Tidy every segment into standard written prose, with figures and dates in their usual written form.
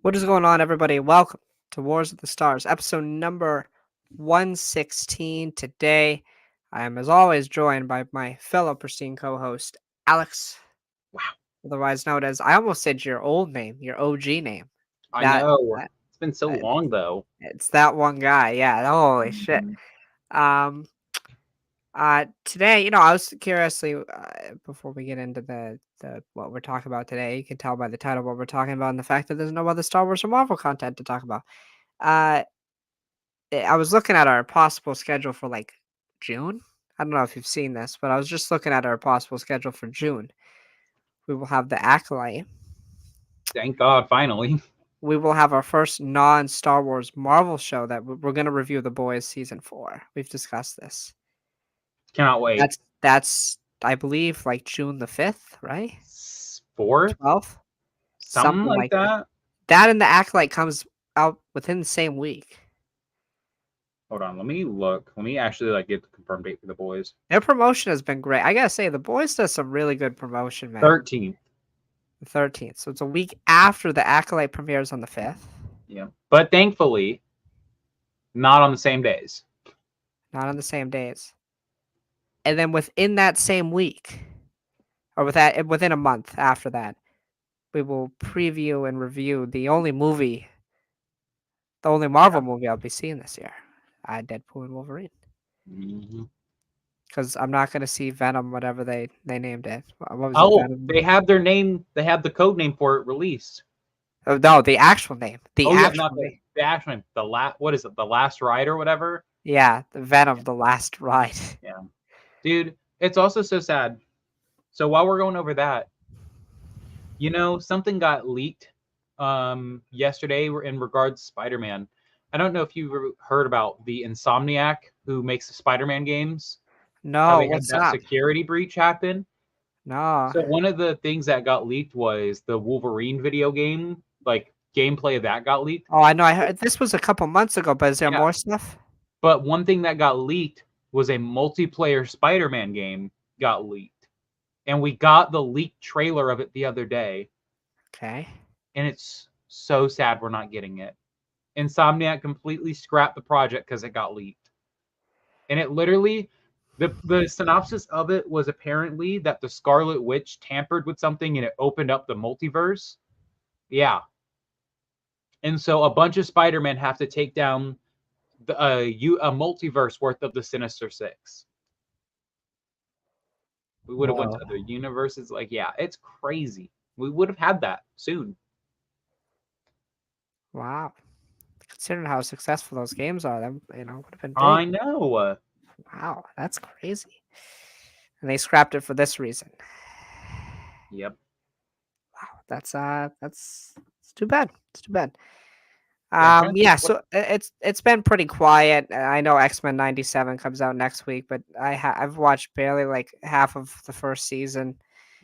What is going on, everybody? Welcome to Wars of the Stars, episode number 116. Today, I am, as always, joined by my fellow pristine co-host, Alex, Wow, otherwise known as, I almost said your old name, your OG name. I That, know. that It's been so long though. it's that one guy. Yeah, holy shit. Mhm. Um, Today, I was curiously, before we get into the what we're talking about today, you can tell by the title what we're talking about and the fact that there's no other Star Wars or Marvel content to talk about. Uh, I was looking at our possible schedule for like June. I don't know if you've seen this, but I was just looking at our possible schedule for June. We will have the Acolyte. Thank God, finally. We will have our first non-Star Wars Marvel show that we're going to review The Boys season 4. We've discussed this. Cannot wait. That's I believe like June the 5th, right? Fourth, 12th, something something like like that. that. That and the Acolyte comes out within the same week. Hold on, let me look. Let me actually get the confirmed date for the boys. Their promotion has been great. I gotta say, The Boys does some really good promotion, man. 13th. The 13th. So it's a week after the Acolyte premieres on the 5th. Yeah, but thankfully, not on the same days. Not on the same days. And then within that same week, or within a month after that, we will preview and review the only Marvel movie I'll be seeing this year. Deadpool and Wolverine. Mhm. Because I'm not going to see Venom, whatever they named it. What was it? Oh, Venom? they have their name. They have the code name for it released. Oh, no, the actual name. The Oh yeah, actual not name. the actual name. What is it? The Last Ride or whatever. Yeah, the Venom, the Last Ride. Yeah, dude. It's also so sad. So while we're going over that, something got leaked yesterday in regards to Spider-Man. I don't know if you heard about the Insomniac who makes the Spider-Man games, how No, they had what's that up? security breach happen. No. So one of the things that got leaked was the Wolverine video game, like gameplay of that got leaked. Oh, I know. I heard this was a couple months ago, but is there Yeah. more stuff? But one thing that got leaked was a multiplayer Spider-Man game got leaked. And we got the leaked trailer of it the other day. Okay. And it's so sad we're not getting it. Insomniac completely scrapped the project because it got leaked. And it literally, the synopsis of it was apparently that the Scarlet Witch tampered with something and it opened up the multiverse. Yeah. And so a bunch of Spider-Men have to take down a multiverse worth of the Sinister Six. We would have went Whoa. to other universes. Yeah, it's crazy. We would have had that soon. Wow. Considering how successful those games are, that would have been big. I know. Wow, that's crazy. And they scrapped it for this reason. Yep. Wow, that's it's too bad. It's too bad. Yeah, I'm trying to think Yeah, what. so it's been pretty quiet. I know X-Men 97 comes out next week, but I've watched barely like half of the first season.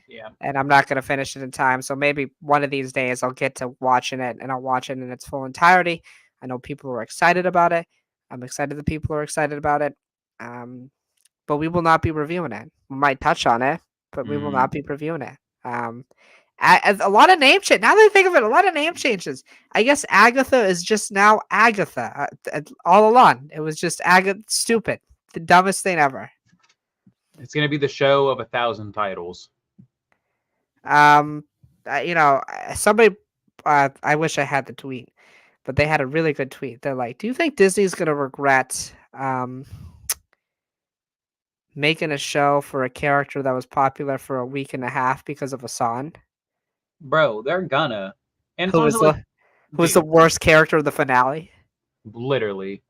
Yeah. And I'm not gonna finish it in time. So maybe one of these days I'll get to watching it and I'll watch it in its full entirety. I know people are excited about it. I'm excited that people are excited about it. But we will not be reviewing it. We might touch on it, but we will not be reviewing it. A lot of name change. Now that I think of it, a lot of name changes. I guess Agatha is just now Agatha. All along, it was just Agatha. Stupid, the dumbest thing ever. It's gonna be the show of 1,000 titles. Somebody. I wish I had the tweet, but they had a really good tweet. They're like, "Do you think Disney's gonna regret making a show for a character that was popular for a week and a half because of a song? Bro, they're gonna. And it's Who was also like, the who was the dude, worst character of the finale? literally.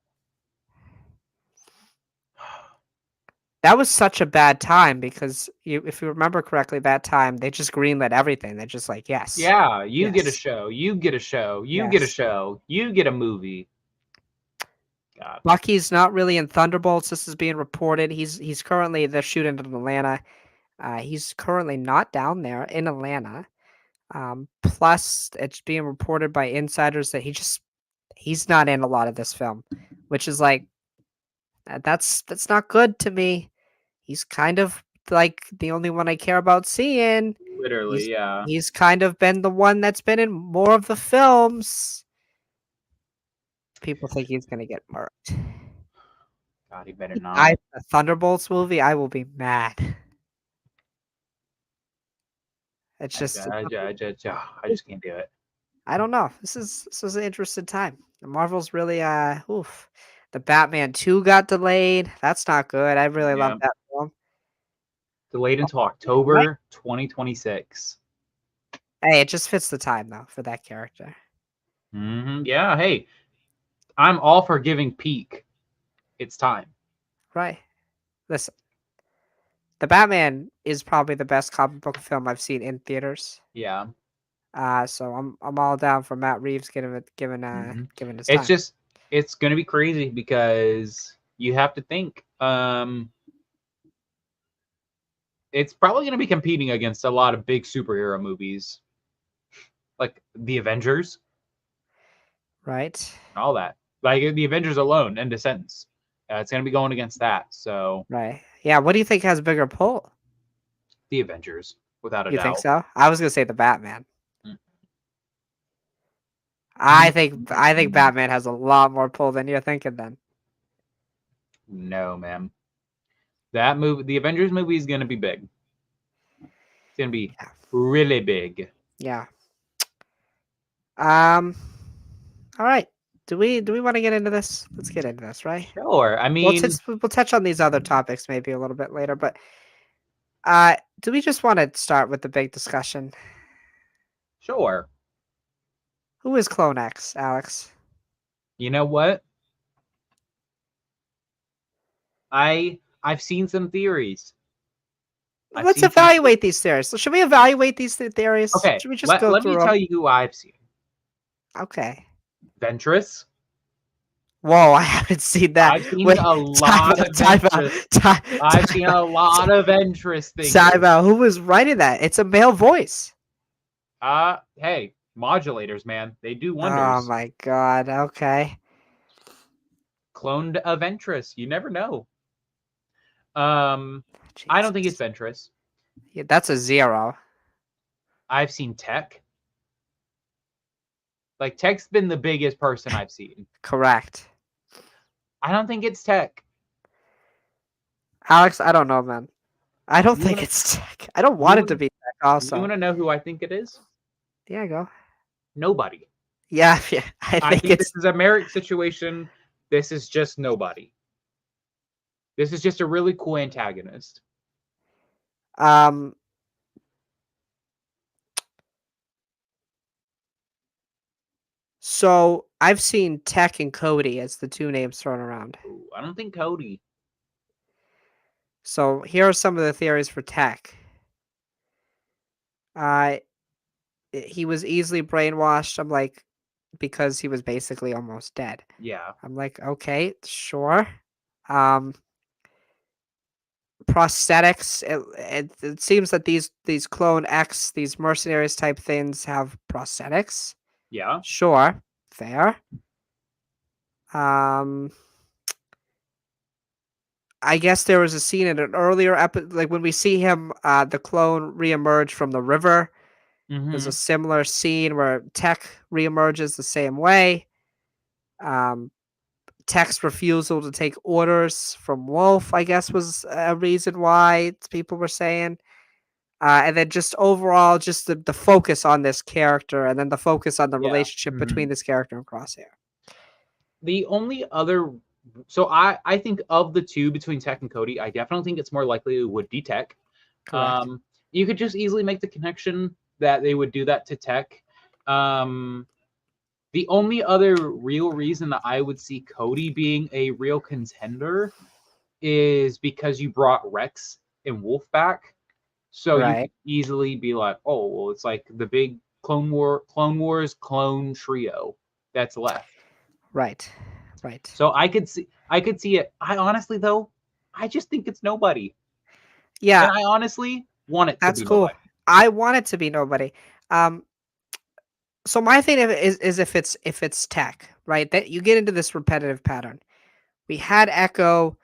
That was such a bad time because if you remember correctly, that time they just greenlit everything. They're just like, yes, Yeah, you get a yes, show, you get a show, you get a yes. show, you get a movie. God. Bucky's not really in Thunderbolts. This is being reported. He's currently they're shooting in Atlanta. He's currently not down there in Atlanta. Plus, it's being reported by insiders that he's not in a lot of this film, which is like that's not good to me. He's kind of like the only one I care about seeing. Literally, He's yeah. he's kind of been the one that's been in more of the films. People think he's gonna get murked. God, he better He dies not. in the Thunderbolts movie, I will be mad. It's just I just can't do it. I don't know. This is an interesting time. Marvel's really oof. The Batman 2 got delayed. That's not good. I really love Yeah. that film. Delayed until Right? October 2026. Hey, it just fits the time though for that character. Yeah, hey, I'm all for giving peak. It's time. Right. Listen, The Batman is probably the best comic book film I've seen in theaters. Yeah. So I'm all down for Matt Reeves hmm given his It's time. just it's gonna be crazy because you have to think. It's probably gonna be competing against a lot of big superhero movies, like the Avengers Right? and all that. Like the Avengers alone, end of sentence. It's gonna be going against that. So Right. Yeah, what do you think has bigger pull? the Avengers, without a You think doubt. so? I was gonna say the Batman. Mm. I think Batman has a lot more pull than you're thinking then. No, man. That movie, the Avengers movie, is gonna be big. It's gonna be Yeah. really big. Yeah. Um all right. Do we want to get into this? Let's get into this, right? Sure. I We'll mean, we'll touch on these other topics maybe a little bit later, but do we just want to start with the big discussion? sure. Who is Clone X, Alex? You know what? I've seen some theories. I've Let's seen some. evaluate these theories. So should we evaluate these theories? Okay, Should we just let go let me through tell them? you who I've seen. Okay. Ventress. Whoa, I haven't seen that. I've seen Wait, a lot of time out, Ventress. time, I've seen a lot of Ventress time things. out. Who was writing that? It's a male voice. Hey, modulators, man, they do Oh wonders. my god. Okay. Cloned a Ventress. You never know. I don't think it's Jesus. Ventress. Yeah, that's a 0. I've seen Tech. Like Tech's been the biggest person I've seen. Correct. I don't think it's Tech. Alex, I don't know, man. I don't You think wanna it's tech. I don't want you it to wanna be tech you also. wanna know who I think it is? Yeah, go. Nobody. Yeah, yeah. I I think think this it's is a Merrick situation. This is just nobody. This is just a really cool antagonist. um so I've seen Tech and Cody as the two names thrown around. Ooh, I don't think Cody. So here are some of the theories for Tech. Uh he was easily brainwashed. I'm like, because he was basically almost dead. Yeah. I'm like, okay, sure. Um Prosthetics. It seems that these Clone X, these mercenaries type things have prosthetics. Yeah. Sure, fair. Um, I guess there was a scene in an earlier episode, like when we see him, the clone reemerge from the river. There's a Mm-hmm. similar scene where Tech reemerges the same way. Um, Tech's refusal to take orders from Wolf, I guess, was a reason why people were saying. And then just overall, just the focus on this character, and then the focus on the Yeah. relationship Mm-hmm. between this character and Crosshair. The only other so I think of the two between Tech and Cody, I definitely think it's more likely it would be Tech. Correct. You could just easily make the connection that they would do that to Tech. Um, the only other real reason that I would see Cody being a real contender is because you brought Rex and Wolf back. So you Right. could easily be like, oh, well, it's like the big Clone Wars clone trio that's left. Right. Right. So I could see it. I honestly though, I just think it's nobody. Yeah, And I honestly want it to that's be cool. nobody. I want it to be nobody. Um, so my thing of it is if it's Tech, right? That you get into this repetitive pattern. We had Echo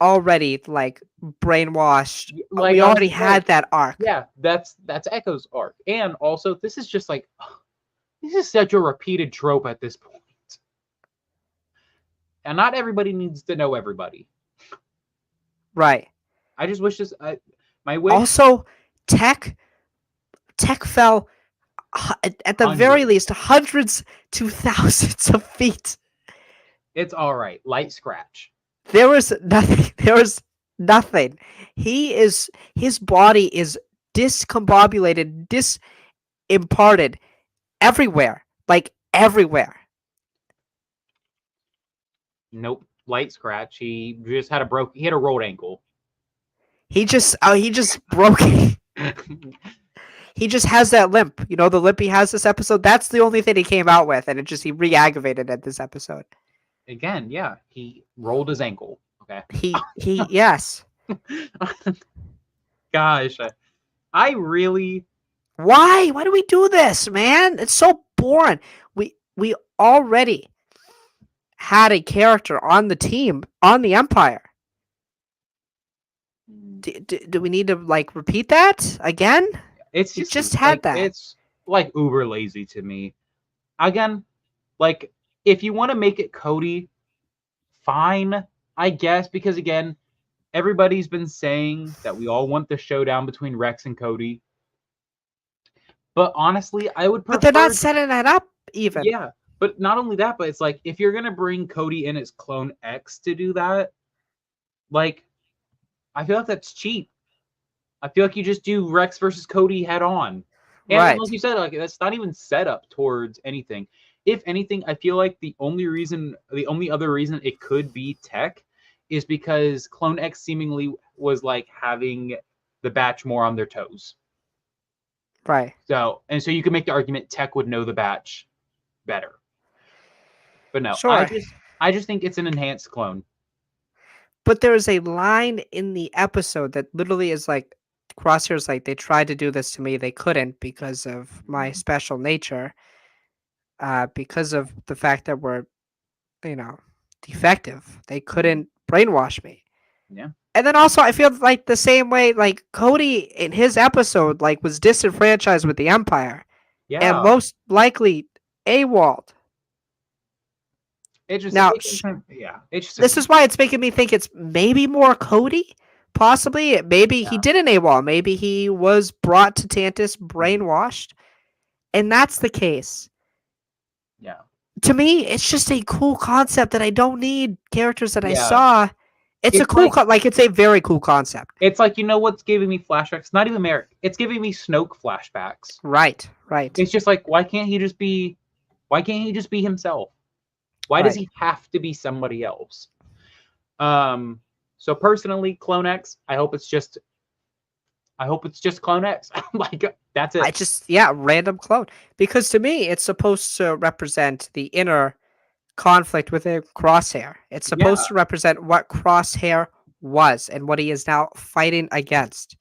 already like brainwashed. Like We I was already gonna say, had that arc. yeah, that's Echo's arc, and also this is just like this is such a repeated trope at this point, and not everybody needs to know everybody. Right. I just wish this. My wish Also, Tech fell at the very hundreds. least hundreds to thousands of feet. It's all right, light scratch. There was nothing. There was nothing. His body is discombobulated, disimparted everywhere, like everywhere. Nope, light scratch. He just had he had a rolled ankle. He just broke. He just has that limp. You know, the limp he has this episode. That's the only thing he came out with, and he re-aggravated it this episode. Again, yeah, he rolled his ankle. Okay. Yes. Gosh, I really. Why? Why do we do this, man? It's so boring. We already had a character on the team on the Empire. Do we need to like repeat that again? It's We just just like had that. it's like uber lazy to me. Again, like if you want to make it Cody, fine, I guess, because again, everybody's been saying that we all want the showdown between Rex and Cody. But honestly, I would But they're prefer. not setting that up even. Yeah, but not only that, but it's like if you're gonna bring Cody in as Clone X to do that, like I feel like that's cheap. I feel like you just do Rex versus Cody head on. And Right. like you said, like that's not even set up towards anything. If anything, I feel like the only other reason it could be Tech is because Clone X seemingly was like having the batch more on their toes. Right. So you can make the argument Tech would know the batch better. But no, Sure. I just think it's an enhanced clone. But there is a line in the episode that literally is like Crosshair's like they tried to do this to me, they couldn't because of my special nature, because of the fact that we're, you know, defective. They couldn't brainwash me. Yeah. And then also I feel like the same way like Cody in his episode like was disenfranchised with the Empire and Yeah. most likely AWOL'd. It just Now, yeah. It's just this is why it's making me think it's maybe more Cody. Possibly, maybe he did an AWOL. Maybe he was brought to Tantus brainwashed, and that's the case. yeah. To me, it's just a cool concept that I don't need characters that I Yeah. saw. It's a It's cool, like- it's a very cool concept. It's like you know what's giving me flashbacks? Not even Merrick. It's giving me Snoke flashbacks. Right, right. It's just like why can't he just be himself? Why does Right. he have to be somebody else? So personally, Clone X, I hope it's just Clone X. Like that's it. Random clone. Because to me, it's supposed to represent the inner conflict within Crosshair. It's supposed to represent what Crosshair was and what he is now fighting against.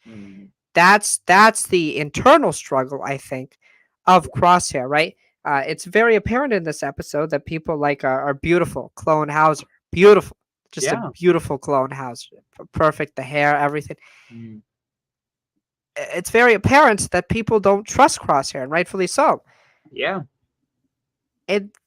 That's the internal struggle, I think, of Crosshair, right? It's very apparent in this episode that people like are beautiful. Clone Hauser, beautiful, just a beautiful Clone Hauser, perfect, the hair, everything. It's very apparent that people don't trust Crosshair, and rightfully so. Yeah.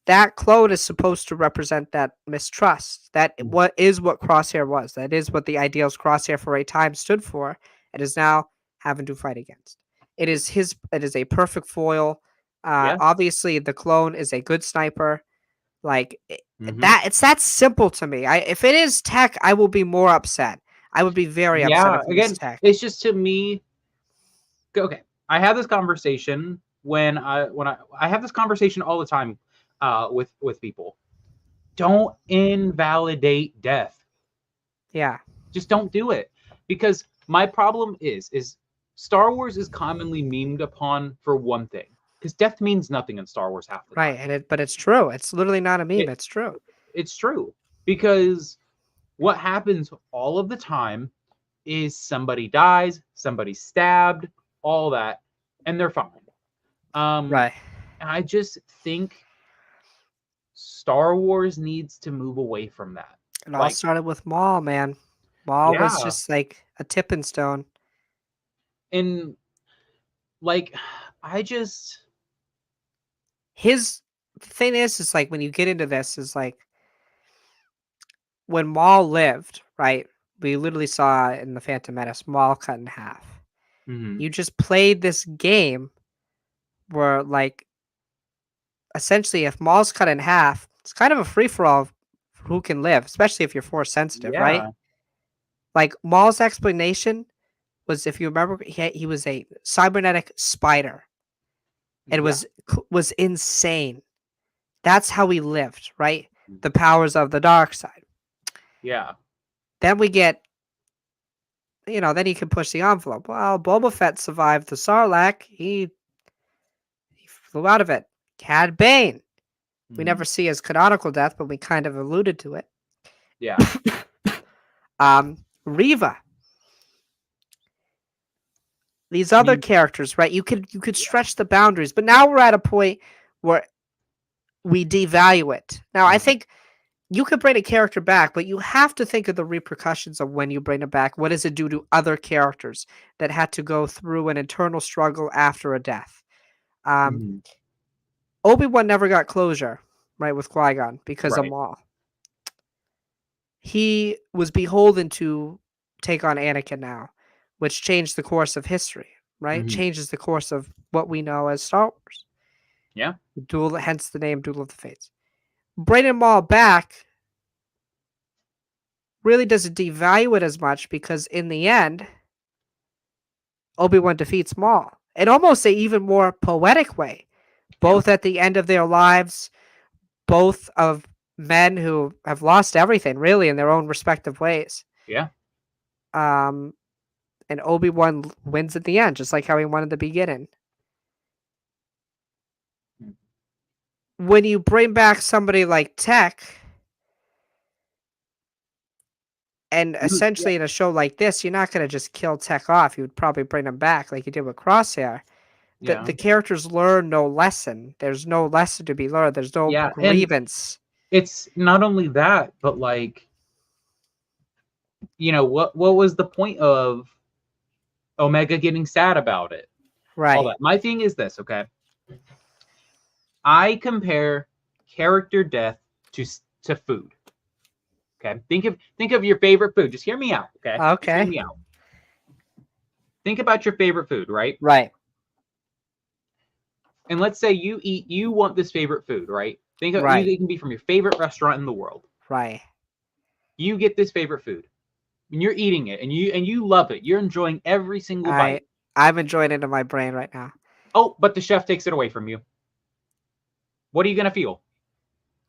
That clone is supposed to represent that mistrust. That what Crosshair was. That is what the ideals Crosshair for a time stood for, and is now having to fight against. It is a perfect foil. Obviously, the clone is a good sniper. Like it's that simple to me. If it is Tech, I will be more upset. I would be very upset if it was Tech. It's just to me. Okay, I have this conversation when I have this conversation all the time with people. Don't invalidate death. Yeah. Just don't do it. Because my problem is Star Wars is commonly memed upon for one thing. Because death means nothing in Star Wars half the time. Right, but it's true. It's literally not a meme. It's true. It's true. Because what happens all of the time is somebody dies, somebody's stabbed, all that, and they're fine. Right. I just think Star Wars needs to move away from that. It all started with Maul, man. Maul was Yeah. just like a tipping stone. And like I just His thing is like when you get into this, is like when Maul lived, right? We literally saw in the Phantom Menace Maul cut in half. mhm, You just played this game where, like, essentially, if Maul's cut in half, it's kind of a free for all for who can live, especially if you're force sensitive, right? yeah. Like Maul's explanation was, if you remember, he was a cybernetic spider and Yeah. was insane. That's how he lived, right? The powers of the dark side. Yeah. Then we get, then you can push the envelope. Well, Boba Fett survived the Sarlacc. He flew out of it. Cad Bane. We Mhm. never see his canonical death, but we kind of alluded to it. Yeah. Riva. These I other mean, characters, right? You could yeah. stretch the boundaries, but now we're at a point where we devalue it. Now, I Mhm. think you could bring a character back, but you have to think of the repercussions of when you bring it back. What does it do to other characters that had to go through an internal struggle after a death? Um, Mhm. Obi-Wan never got closure, right, with Qui-Gon because of Right. Maul. He was beholden to take on Anakin now, which changed the course of history, right? Mhm. Changes the course of what we know as Star Wars. Yeah. Duel, hence the name Duel of the Fates. Bringing Maul back really doesn't devalue it as much because in the end, Obi-Wan defeats Maul in almost a even more poetic way. Yeah. Both at the end of their lives, both of men who have lost everything really in their own respective ways. Yeah. Um, and Obi-Wan wins at the end, just like how he won at the beginning. Mm. When you bring back somebody like Tech, and Yeah. essentially in a show like this, you're not going to just kill Tech off. You would probably bring him back like you did with Crosshair. The Yeah. characters learn no lesson. There's no lesson to be learned. There's no Yeah. And grievance. it's not only that, but like, what was the point of Omega getting sad about it? All Right. that. My thing is this, okay? I compare character death to food. Okay? Think of your favorite food. Just hear me out, okay? Just hear Okay. me out. Think about your favorite food, right? Right. And let's say you want this favorite food, right? Think of Right. it can be from your favorite restaurant in the world. Right. You get this favorite food, and you're eating it, and you love it. You're enjoying every single I bite. I'm enjoying it in my brain right now. Oh, but the chef takes it away from you. What are you gonna feel?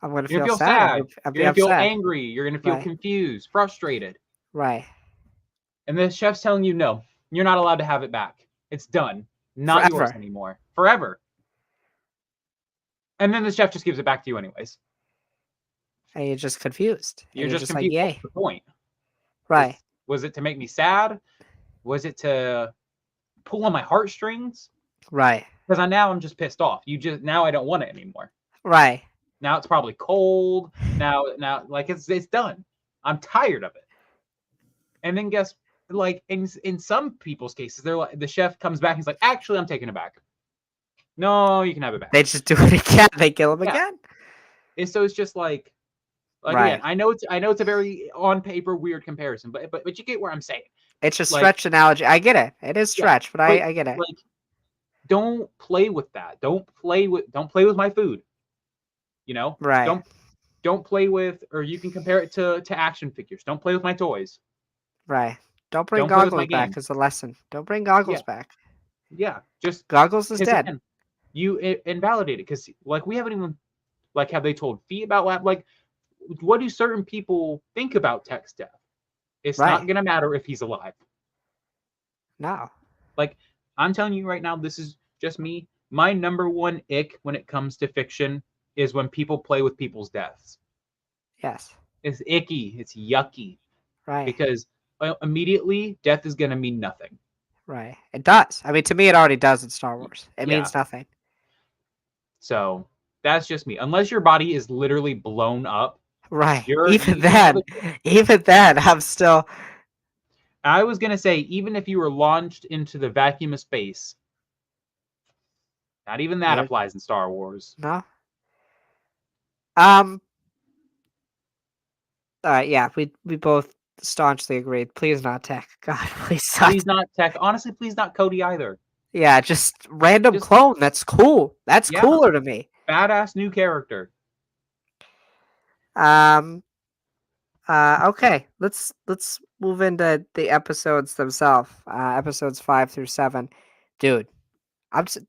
I'm gonna You're gonna feel feel sad. sad. I'll You're be gonna feel upset. angry. You're gonna feel Right. confused, frustrated. Right. And the chef's telling you no, you're not allowed to have it back. It's done. Not yours Forever. anymore. Forever. And then the chef just gives it back to you anyways. And you're just confused. And You're you're just just like, confused. What's yay. the point? Right. Was it to make me sad? Was it to pull on my heartstrings? Right. Because I'm just pissed off. Now I don't want it anymore. Right. Now it's probably cold. Now like it's done. I'm tired of it. And then guess like in some people's cases, they're like the chef comes back and he's like, actually, I'm taking it back. No, you can have it back. They just do it again. They kill him Yeah. again. And so it's just like again, Right. I know it's a very on paper weird comparison, but you get where I'm saying. It's a Like, stretch analogy. I get it. It is yeah, stretch, but but I get it. like don't play with that. Don't play with my food. You know? Right. Don't play with or you can compare it to action figures. Don't play with my toys. Right. Don't bring Don't play with my goggles back games. as a lesson. Don't bring Yeah. goggles back. Yeah. Just Goggles is because dead. again, you invalidate it because like we haven't even like have they told Fee about like what do certain people think about Tech's death? It's Right. not gonna matter if he's alive. No. Like I'm telling you right now, this is just me. My number one ick when it comes to fiction is when people play with people's deaths. Yes. It's icky. It's yucky Right. because immediately death is gonna mean nothing. Right. It does. I mean, to me, it already does in Star Wars. It Yeah. means nothing. So that's just me. Unless your body is literally blown up, Right. you're Even you can have then, it. even then, I'm still. I was gonna say, even if you were launched into the vacuum of space, not even that Yeah. applies in Star Wars. No. Um. Yeah. We both staunchly agreed. Please not tech. God, please not. Please not Tech. Honestly, please not Cody either. Yeah, just random Just clone. That's cool. That's yeah, cooler to me. badass new character. Um. Okay. Let's move into the episodes themselves. Episodes 5 through 7. Dude,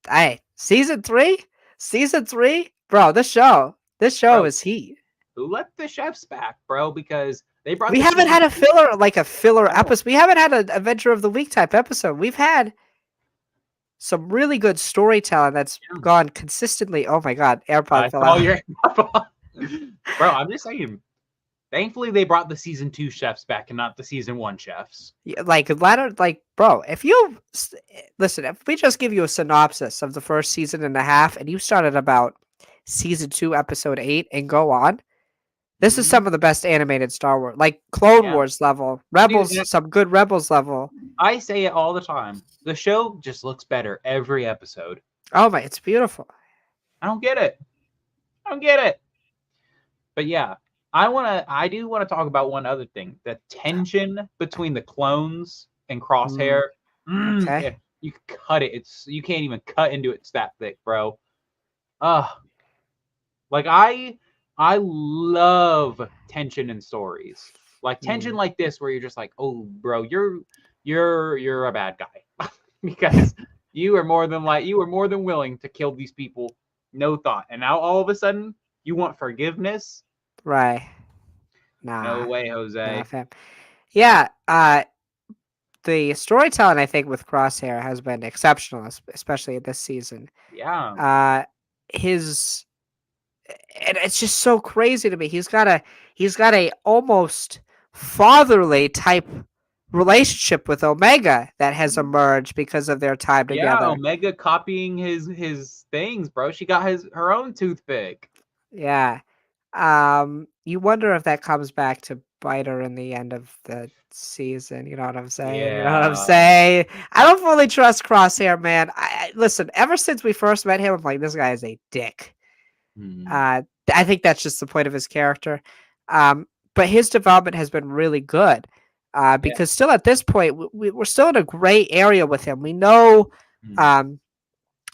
hey, season three, bro. This show Bro, is heat. let the chefs back, bro, because they brought We the haven't season had a two. filler like a filler No, episode. We haven't had an Adventure of the Week type episode. We've had some really good storytelling that's yeah. gone consistently. Oh my god, AirPod I fell saw out. your bro. I'm just saying. Thankfully, they brought the season 2 chefs back and not the season 1 chefs. Yeah, like ladder, like bro. If you listen, if we just give you a synopsis of the first season and a half, and you started about season 2, episode 8, and go on, this is Mhm. some of the best animated Star Wars, like Clone Yeah, Wars level, dude. Rebels, some good Rebels level. I say it all the time. The show just looks better every episode. Oh my, it's beautiful. I don't get it. I don't get it. But yeah, I do wanna talk about one other thing. The tension between the clones and Mm, Crosshair. okay. You can cut it. You can't even cut into it. It's that thick, bro. Ugh. Like I love tension in stories. Like tension Mm, like this where you're just like, "Oh, bro, you're a bad guy." Because you were more than willing to kill these people, no thought. And now all of a sudden, you want forgiveness? right. No Nah, way, nah, Jose. fam. Yeah. The storytelling I think with Crosshair has been exceptional, especially this season. Yeah. Uh, his and it's just so crazy to me. He's got a almost fatherly type relationship with Omega that has emerged because of their time Yeah, together. Omega copying his things, bro. She got his her own toothpick. Yeah. You wonder if that comes back to bite her in the end of the season. You know what I'm saying? You know what I'm Yeah. saying? I don't fully trust Crosshair, man. Listen. Ever since we first met him, I'm like, this guy is a dick. Hmm. Uh, I think that's just the point of his character. But his development has been really good. Yeah. Because still at this point, we're still in a gray area with him. We know Hmm. um,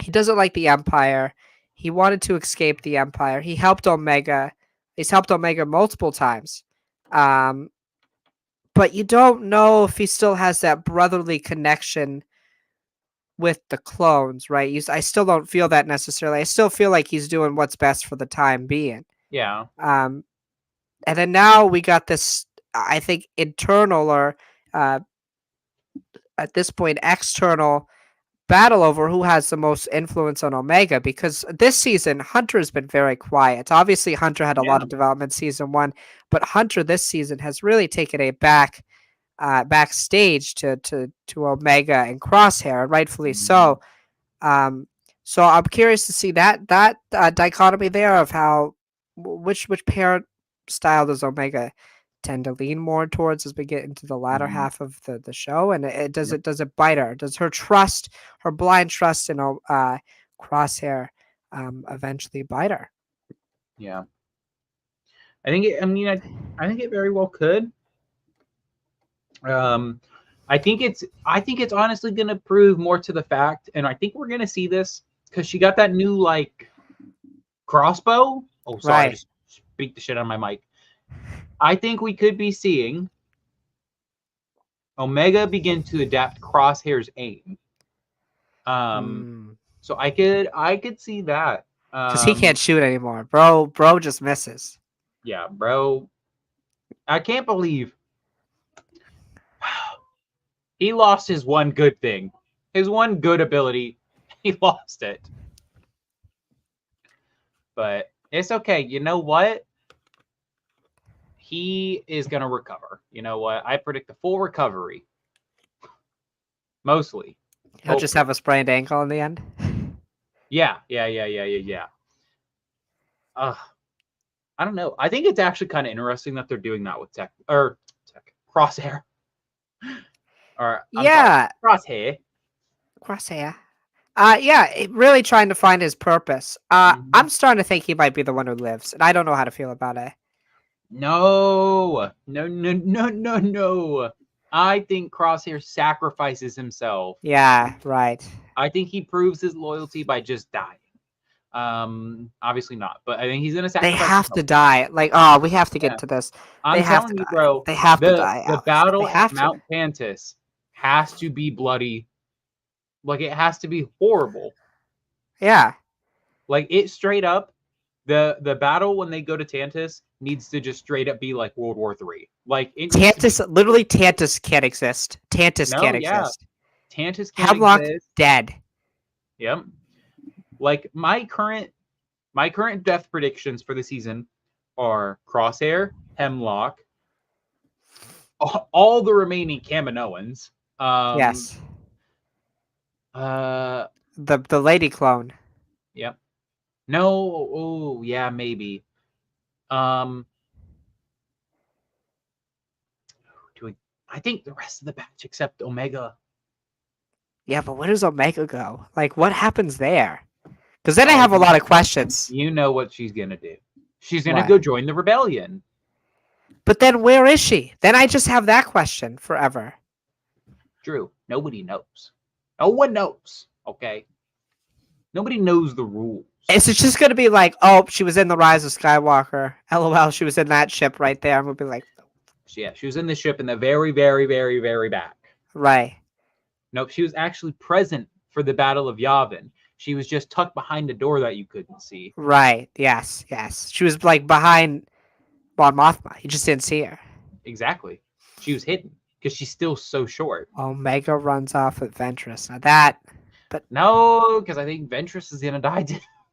he doesn't like the Empire. He wanted to escape the Empire. He helped Omega. He's helped Omega multiple times. Um, but you don't know if he still has that brotherly connection with the clones, right? I still don't feel that necessarily. I still feel like he's doing what's best for the time being. Yeah. Um, and then now we got this, I think, internal or uh, at this point, external battle over who has the most influence on Omega because this season Hunter has been very quiet. Obviously, Hunter had a lot Yeah. of development season 1, but Hunter this season has really taken a backstage to Omega and Crosshair, and rightfully Mhm. so. Um, so I'm curious to see that dichotomy there of how which parent style does Omega tend to lean more towards as we get into the latter Mhm. half of the show, and Yep. does it bite her? Does her blind trust in Crosshair eventually bite her? Yeah. I think it very well could. Um, I think it's honestly going to prove more to the fact, and I think we're going to see this because she got that new like crossbow. Oh, sorry, I Right. just beat the shit out of my mic. I think we could be seeing Omega begin to adapt Crosshair's aim. Um, Mm. so I could see that. Because he can't shoot anymore, bro. Bro just misses. Yeah, bro. I can't believe he lost his one good thing, his one good ability. He lost it. But it's okay. You know what? He is going to recover. You know what? I predict a full recovery. Mostly. He'll just have Hopefully. a sprained ankle in the end. Yeah. Uh, I don't know. I think it's actually kind of interesting that they're doing that with Tech or Tech Crosshair. or I'm sorry, Yeah, Crosshair. Crosshair. Yeah, really trying to find his purpose. Mhm. I'm starting to think he might be the one who lives, and I don't know how to feel about it. No, no, no, no, no, no. I think Crosshair sacrifices himself. Yeah, right. I think he proves his loyalty by just dying. Obviously not, but I think he's gonna They sacrifice have to himself. die. Like, oh, we have to Yeah, get to this. They I'm have to telling you, die. bro. They have to The die, the Alex. They battle at have to. Mount Tantus has to be bloody. Like it has to be horrible. Yeah. Like it straight up, the battle when they go to Tantus needs to just straight up be like World War III. Like it needs to be. Tantus, literally, Tantus can't exist. Tantus No, can't yeah, exist. Tantus can't Hemlock, exist. dead. Yep. Like my current death predictions for the season are Crosshair, Hemlock, all the remaining Kaminoans. Um, Yes. uh, The lady clone. yep. No, oh yeah, maybe. Um, do we, I think the rest of the batch except Omega. Yeah, but where does Omega go? Like, what happens there? Because then I Oh, have a lot of questions. you know what she's gonna do. She's gonna What? go join the rebellion. But then where is she? Then I just have that question forever. Drew, nobody knows. No one knows. Okay, nobody knows the rules. Is it just gonna be like, oh, she was in the Rise of Skywalker? LOL, she was in that ship right there. And we'll be like, Yeah, she was in the ship in the very, very, very, very back. right, Nope, she was actually present for the Battle of Yavin. She was just tucked behind a door that you couldn't see. right, yes, yes. She was like behind Mon Mothma. You just didn't see her. Exactly. She was hidden because she's still so short. Omega runs off with Ventress. Now that, but No, because I think Ventress is gonna die.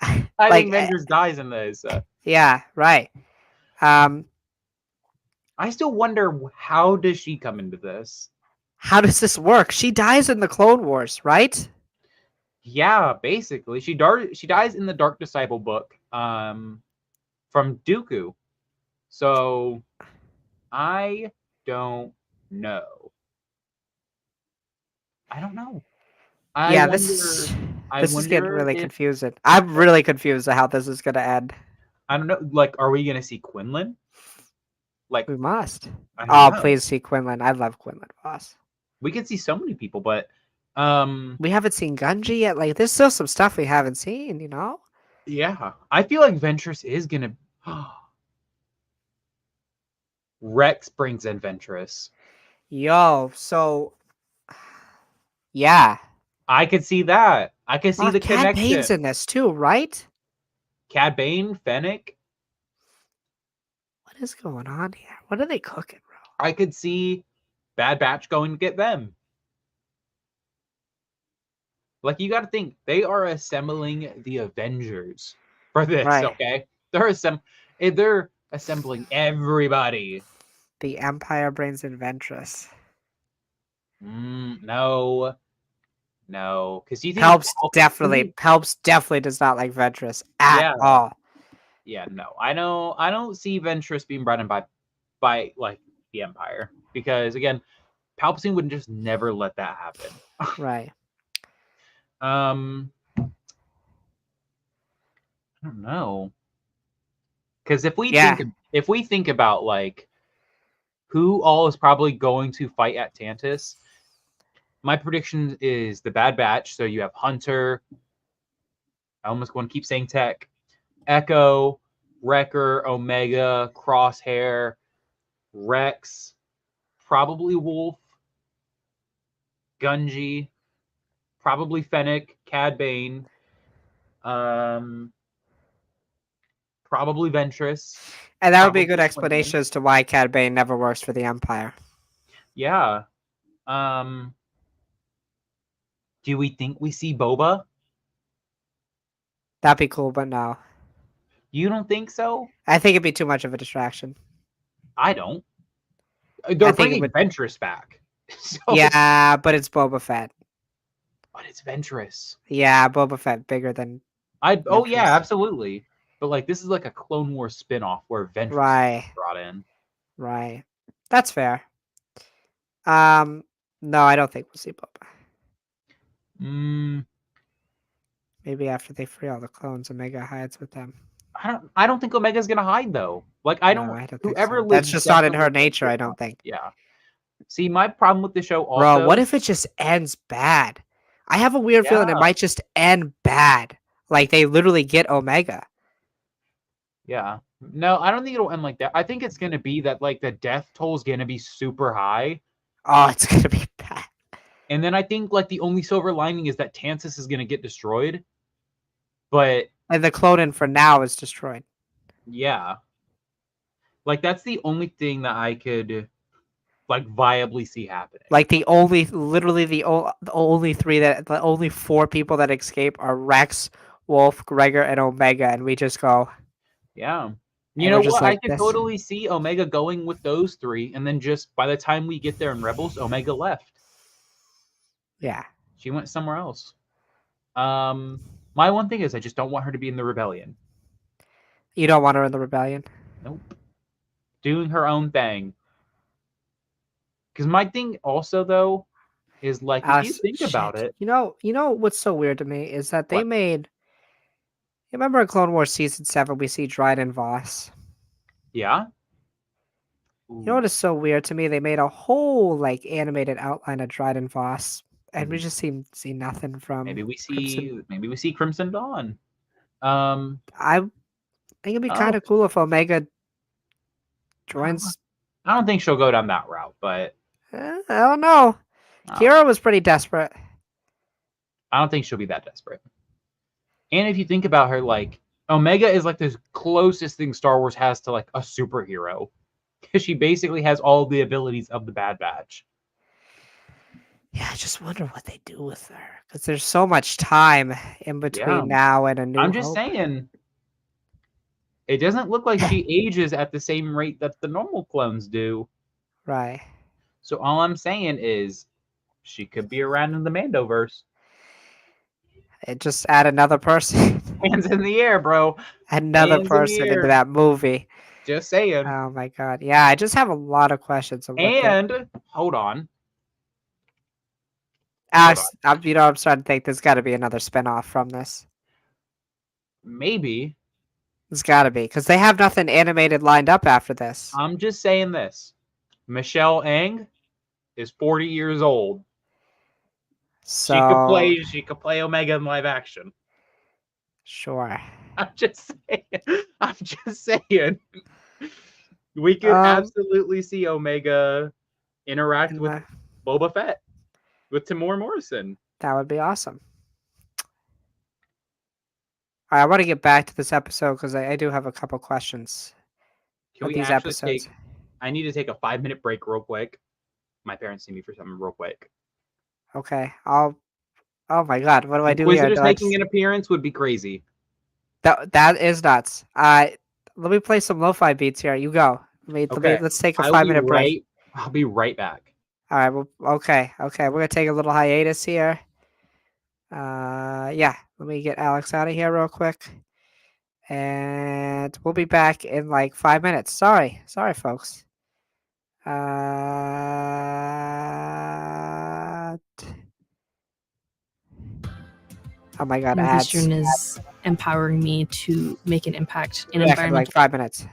I like, think Ventress dies in this. yeah, right. Um, I still wonder how does she come into this? how does this work? She dies in the Clone Wars, right? Yeah, basically, she dies in the Dark Disciple book, from Dooku. So I don't know. I don't know. I Yeah, wonder. I this is getting wonder really if confusing. I'm really confused at how this is gonna end. I don't know. Like, are we gonna see Quinlan? Like, We must. I don't Oh, know. please see Quinlan. I love Quinlan Voss. We could see so many people, but We haven't seen Gunji yet. Like, there's still some stuff we haven't seen, you know? yeah, I feel like Ventress is gonna. Rex brings in Ventress. Yo, so yeah. I could see that. I could see Oh, the Cad Bane's connection. in this too, right? Cad Bane, Fennec. What is going on here? What are they cooking, bro? I could see Bad Batch going to get them. Like you got to think they are assembling the Avengers for this. Right. Okay, they're assembling everybody. The Empire brings in Ventress. No, no, because you think Helps definitely does not like Ventress at yeah, all. yeah, no. I don't see Ventress being brought in by like the Empire because again, Palpatine would just never let that happen. Right. Um, I don't know. Because Yeah. if we think about like who all is probably going to fight at Tantus, my prediction is the Bad Batch. So you have Hunter. I almost want to keep saying Tech, Echo, Wrecker, Omega, Crosshair, Rex, probably Wolf, Gunji, probably Fennec, Cad Bane, um, probably Ventress, And that would be a good probably Quinlan. explanation as to why Cad Bane never works for the Empire. Yeah. Um, do we think we see Boba? That'd be cool, but no. You don't think so? I think it'd be too much of a distraction. I don't. I They're think it bringing would. Ventress back. So, Yeah, but it's Boba Fett. but it's Ventress. Yeah, Boba Fett bigger than Oh yeah, Ventress. absolutely. But like this is like a Clone Wars spin-off where Ventress is Right, brought in. right. That's fair. Um, No, I don't think we'll see Boba. Mm, Maybe after they free all the clones, Omega hides with them. I don't think Omega's gonna hide though. Like No, I don't think whoever so. That's lives just not in definitely her thinks nature, she'll I don't hide. think. Yeah. See, my problem with the show Bro, what also. if it just ends bad? I have a weird feeling it Yeah. might just end bad. Like they literally get Omega. Yeah. No, I don't think it'll end like that. I think it's gonna be that like the death toll's gonna be super high. Oh, it's gonna be bad. And then I think like the only silver lining is that Tansis is gonna get destroyed. But And the cloning for now is destroyed. yeah. Like that's the only thing that I could like viably see happening. Like the only four people that escape are Rex, Wolf, Gregor, and Omega, and we just go. Yeah. You And know we're just what? I like could this. totally see Omega going with those three, and then just by the time we get there in Rebels, Omega left. Yeah. She went somewhere else. My one thing is I just don't want her to be in the rebellion. You don't want her in the rebellion. Nope. Doing her own thing. Because my thing also though is like if you think about Shit. it, You know what's so weird to me is that they what? made. You remember in Clone Wars season 7 we see Dryden Voss. Yeah. You know Ooh. what is so weird to me? They made a whole like animated outline of Dryden Voss, and we Mhm. just see nothing from Crimson. Maybe we see Crimson Dawn. Um, I think it'd be kind oh, of cool if Omega I don't, joins. I don't think she'll go down that route, but I don't know. I don't know. Kira was pretty desperate. I don't think she'll be that desperate. And if you think about her, like Omega is like the closest thing Star Wars has to like a superhero because she basically has all the abilities of the Bad Batch. Yeah, I just wonder what they do with her because there's so much time in Yeah, between now and A New I'm just Hope. saying it doesn't look like she ages at the same rate that the normal clones do. Right. So all I'm saying is she could be around in the Mandoverse. It just add another person, Hands in the air, bro. another Hands in the person into air. that movie. Just saying. Oh my god. Yeah, I just have a lot of questions of what the And hold on. Hold on. Alex. I'm starting to think there's got to be another spinoff from this. Maybe. There's got to be because they have nothing animated lined up after this. I'm just saying this. Michelle Ang is 40 years old. So She could play Omega in live action. sure. I'm just saying. I'm just saying. We could Um, absolutely see Omega interact and with Boba Fett, with Tamora Morrison. that would be awesome. All right, I want to get back to this episode because I do have a couple questions Can of we these actually episodes. I need to take a 5-minute break real quick. My parents need me for something real quick. Okay, I'll. Oh my god, what do I do here? Inquisitor's Do I making just an appearance would be crazy. that is nuts. Let me play some lo-fi beats here. You go. Okay. Let's take a I'll be 5-minute break. right. I'll be right back. All right. Well, okay. We're gonna take a little hiatus here. Yeah. Let me get Alex out of here real quick, and we'll be back in like 5 minutes. Sorry, folks. Oh my god, ads. Eastern is empowering me to make an impact in Back in like environmental. 5 minutes.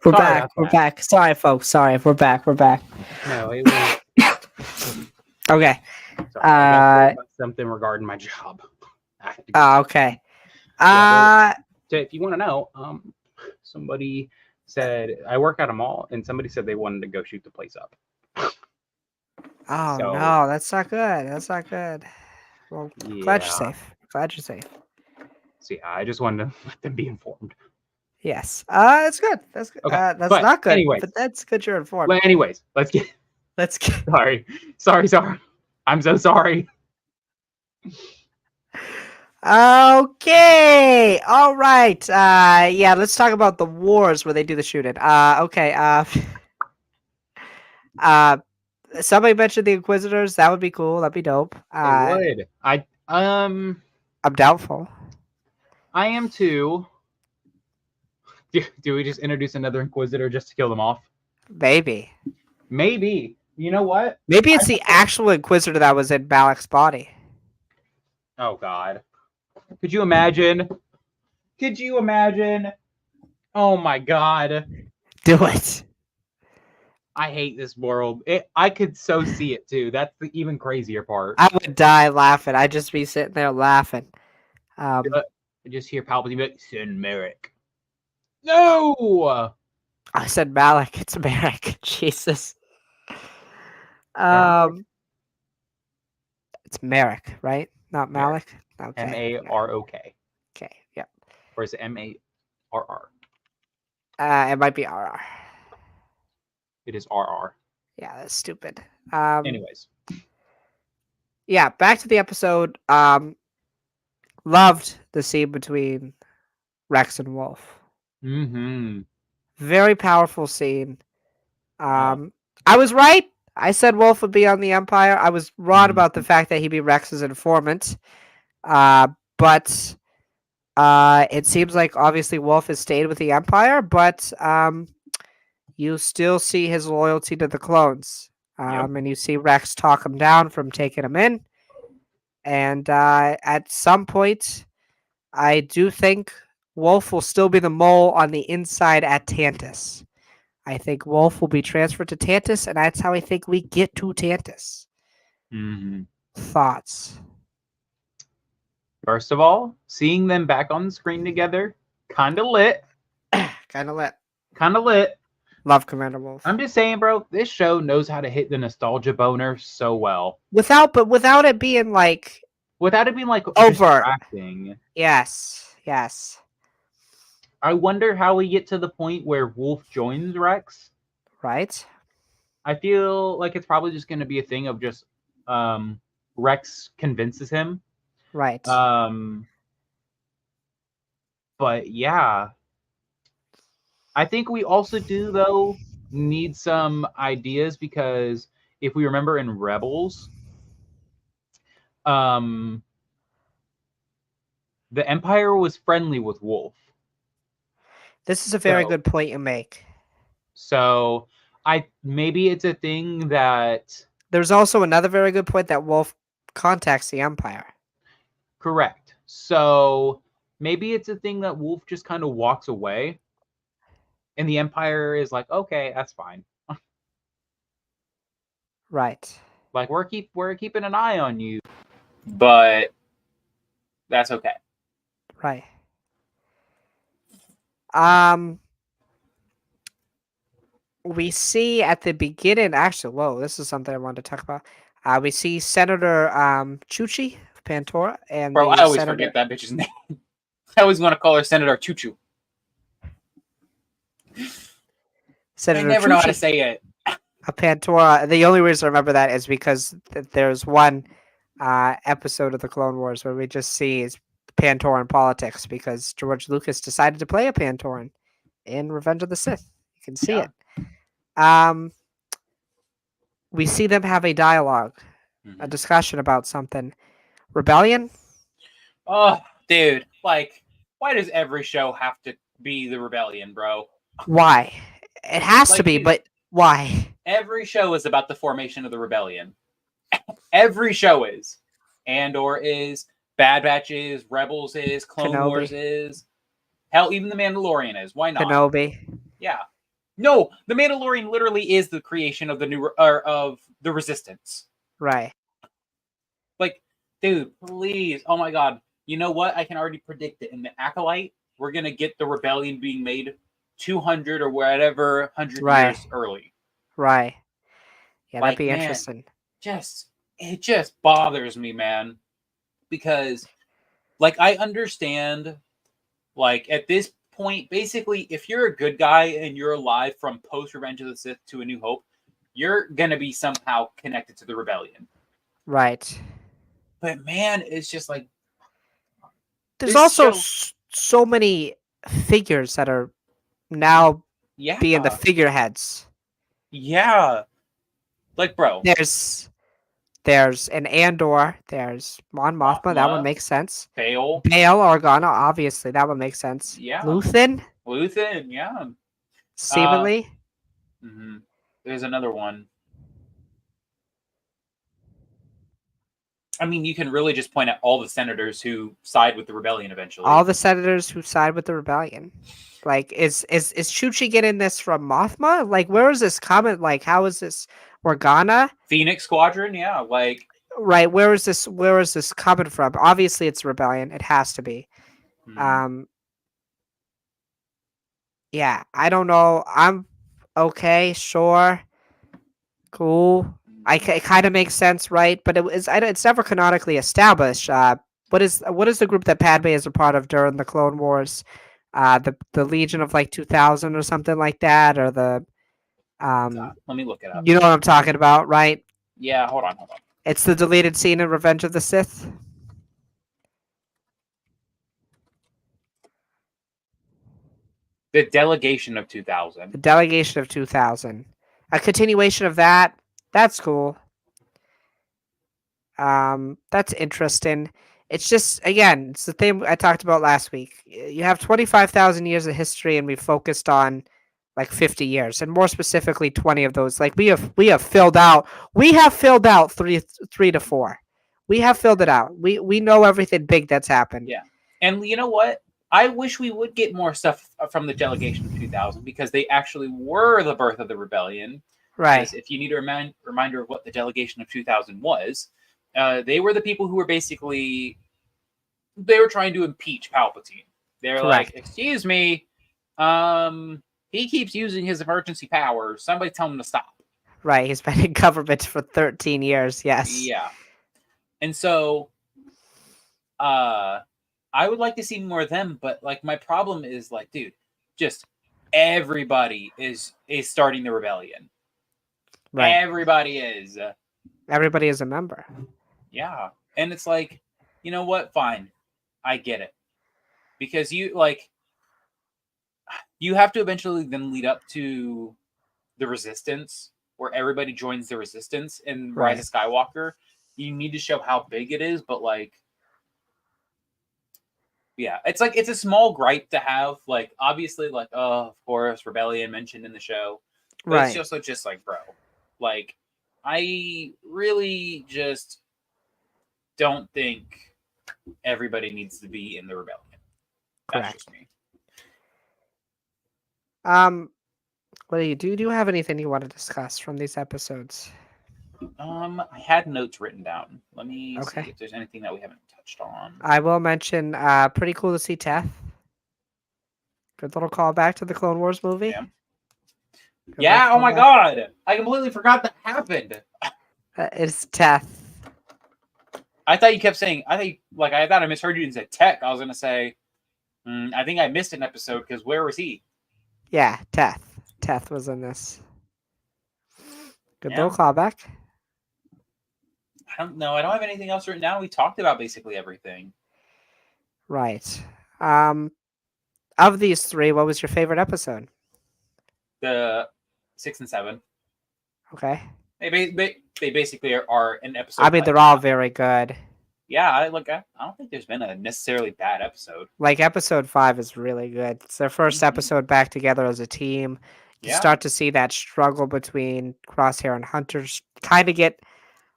We're Sorry back. about We're that. back. Sorry, folks. Sorry. We're back. We're back. No, it was. Okay. Sorry, I got told about something regarding my job. I have to go. Okay. So if you want to know, somebody said I work at a mall, and somebody said they wanted to go shoot the place up. Oh So- no, that's not good. That's not good. Well, glad you're Yeah. safe. Glad you're safe. So yeah, I just wanted to let them be informed. Yes. That's good. That's good. Okay, That's but not good. anyways. But that's good. You're informed. Well, anyways, let's get. Let's get. Sorry. I'm so sorry. Okay. All right. Yeah. Let's talk about the wars where they do the shooting. Okay. Somebody mentioned the Inquisitors. That would be cool. That'd be dope. It would. I'm doubtful. I am too. Do we just introduce another Inquisitor just to kill them off? Maybe. Maybe. You know what? Maybe it's the actual Inquisitor that was in Balak's body. Oh God. Could you imagine? Oh my God. Do it. I hate this world. I could so see it too. That's the even crazier part. I would die laughing. I'd just be sitting there laughing. I just hear Palpatine be like, "Send Merrick." No. I said Malik. It's Merrick. Jesus. It's Merrick, right? Not Malik. Okay. Marok. Okay. Yep. Or is it Marr? It might be RR. It is RR. Yeah, that's stupid. Anyways. Yeah, back to the episode. Loved the scene between Rex and Wolf. Mm-hmm. Very powerful scene. Wow. I was right. I said Wolf would be on the Empire. I was wrong about the Mhm. fact that he'd be Rex's informant. But it seems like obviously Wolf has stayed with the Empire, but you still see his loyalty to the clones. Yep. And you see Rex talk him down from taking him in. And at some point, I do think Wolf will still be the mole on the inside at Tantus. I think Wolf will be transferred to Tantus, and that's how I think we get to Tantus. Mm-hmm. Thoughts? First of all, seeing them back on the screen together, kind of lit. Kind of lit. Love Commander Wolf. I'm just saying, bro, this show knows how to hit the nostalgia boner so well. Without it being like Without it being like overt. distracting. Yes. I wonder how we get to the point where Wolf joins Rex. Right. I feel like it's probably just going to be a thing of just Rex convinces him. Right. But yeah, I think we also do though need some ideas, because if we remember in Rebels, the Empire was friendly with Wolf. This is a very So- good point you make. So maybe it's a thing that There's also another very good point that Wolf contacts the Empire. correct. So maybe it's a thing that Wolf just kind of walks away, and the Empire is like, okay, that's fine. Right. Like we're keeping an eye on you, but that's okay. Right. We see at the beginning, actually, whoa, this is something I wanted to talk about. We see Senator Chuchi of Pantora, and Bro, the I always Senator, forget that bitch's name. I always want to call her Senator Choo Choo. Senator I never know how to Chuchi say it. of Pantora. The only reason I remember that is because there's one episode of the Clone Wars where we just see Pantoran politics, because George Lucas decided to play a Pantoran in Revenge of the Sith. You can see it. We see them have a dialogue, a discussion about something. Rebellion? Oh, dude. Like, why does every show have to be the rebellion, bro? Why? It has to Like, be, dude, but Why? Every show is about the formation of the rebellion. Every show is. Andor is, Bad Batch is, Rebels is, Clone Kenobi. Wars is. Hell, even The Mandalorian is. Why not? Kenobi. Yeah. No, The Mandalorian literally is the creation of the new of the Resistance. Right. Like, dude, please. Oh my god. You know what? I can already predict it. In the Acolyte, we're gonna get the rebellion being made 200 or whatever 100 Right. years early. Right. Yeah, Like, that'd be man, interesting. It just bothers me, man. Because, like, I understand, like, at this point, basically, if you're a good guy and you're alive from post Revenge of the Sith to A New Hope, you're gonna be somehow connected to the rebellion. Right. But man, it's just like There's this also show- so many figures that are now yeah, being the figureheads. yeah. Like, bro, There's an Andor. There's Mon Mothma. That one Mothma, makes sense. Bail, Bail Organa. Obviously, that one makes sense. Yeah. Luthen. Luthen, yeah. Seemingly. Mm-hmm. There's another one. I mean, you can really just point at all the senators who side with the rebellion eventually. All the senators who side with the rebellion. Like, is Chuchi getting this from Mothma? Like, where is this coming? Like, how is this Organa? Phoenix Squadron, yeah. Like, right, where is this coming from? Obviously it's rebellion. It has to be. Yeah, I don't know. I'm okay, sure. Cool. It kind of makes sense, right? But it's never canonically established. What is the group that Padme is a part of during the Clone Wars? The Legion of like 2000 or something like that, or the let me look it up. You know what I'm talking about, right? Yeah, hold on. It's the deleted scene in Revenge of the Sith. The Delegation of 2000. The Delegation of 2000. A continuation of that. That's cool. That's interesting. It's just, again, it's the thing I talked about last week. You have 25,000 years of history, and we focused on like 50 years, and more specifically 20 of those. Like we have filled out 3 to 4. We have filled it out. We know everything big that's happened. Yeah. And you know what? I wish we would get more stuff from the Delegation of 2000, because they actually were the birth of the rebellion. Right. Because if you need a reminder of what the Delegation of 2000 was, they were the people who were basically, they were trying to impeach Palpatine. They're like, excuse me, he keeps using his emergency powers. Somebody tell him to stop. Right. He's been in government for 13 years. Yes. Yeah. And so, I would like to see more of them, but like my problem is like, dude, just everybody is starting the rebellion. Right. Everybody is. Everybody is a member. Yeah. And it's like, you know what? Fine. I get it. Because you have to eventually then lead up to the Resistance, where everybody joins the Resistance in Rise of Skywalker. You need to show how big it is, but like, yeah, it's like, it's a small gripe to have. Like, obviously, like, oh, of course, rebellion mentioned in the show. But it's just like, bro, like, I really just don't think everybody needs to be in the rebellion. That's just me. What do you have anything you want to discuss from these episodes? I had notes written down. Let me see if there's anything that we haven't touched on. I will mention, pretty cool to see Teth. Good little callback to the Clone Wars movie. Yeah. Oh my god, I completely forgot that happened. It's Teth. I thought you kept saying. I thought I misheard you and said Tech. I was gonna say. I think I missed an episode because where was he? Yeah, Teth. Teth was in this. Good little callback. I don't know. I don't have anything else written down. We talked about basically everything. Right. Of these 3, what was your favorite episode? The 6 and 7. Okay. They basically are an episode. I mean, they're all very good. Yeah, I don't think there's been a necessarily bad episode. Like episode 5 is really good. It's their first episode back together as a team. You start to see that struggle between Crosshair and Hunters kind of get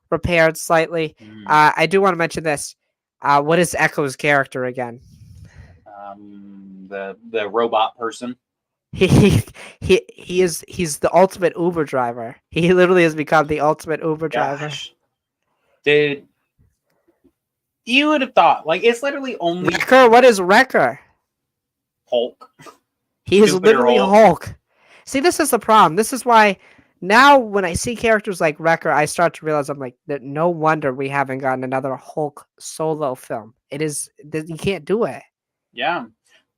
repaired slightly. I do want to mention this. What is Echo's character again? The robot person. He's the ultimate Uber driver. He literally has become the ultimate Uber driver. Dude, you would have thought, like, it's literally only Wrecker. What is Wrecker? Hulk. He is Jupiter literally Hulk. See, this is the problem. This is why now when I see characters like Wrecker, I start to realize I'm like, no wonder we haven't gotten another Hulk solo film. You can't do it. Yeah.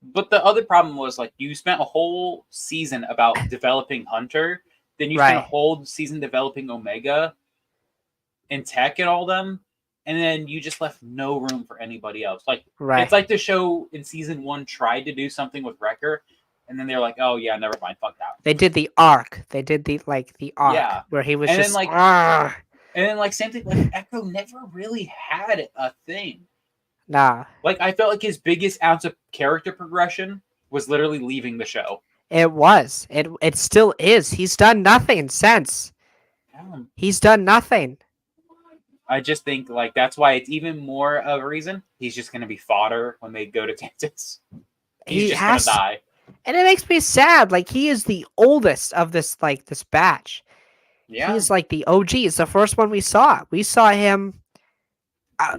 But the other problem was, like, you spent a whole season about developing Hunter, then you spent a whole season developing Omega and Tech and all them, and then you just left no room for anybody else. Like, it's like the show in season 1 tried to do something with Wrecker, and then they're like, "Oh yeah, never mind, fuck that." They did the arc. They did the arc where he was and just then, and then like same thing. Like Echo never really had a thing. Nah. Like I felt like his biggest ounce of character progression was literally leaving the show. It was. It still is. He's done nothing since. He's done nothing. I just think like that's why it's even more of a reason he's just going to be fodder when they go to Kansas. He's just going to die. And it makes me sad. Like he is the oldest of this batch. Yeah. He's like the OG. It's the first one we saw. We saw him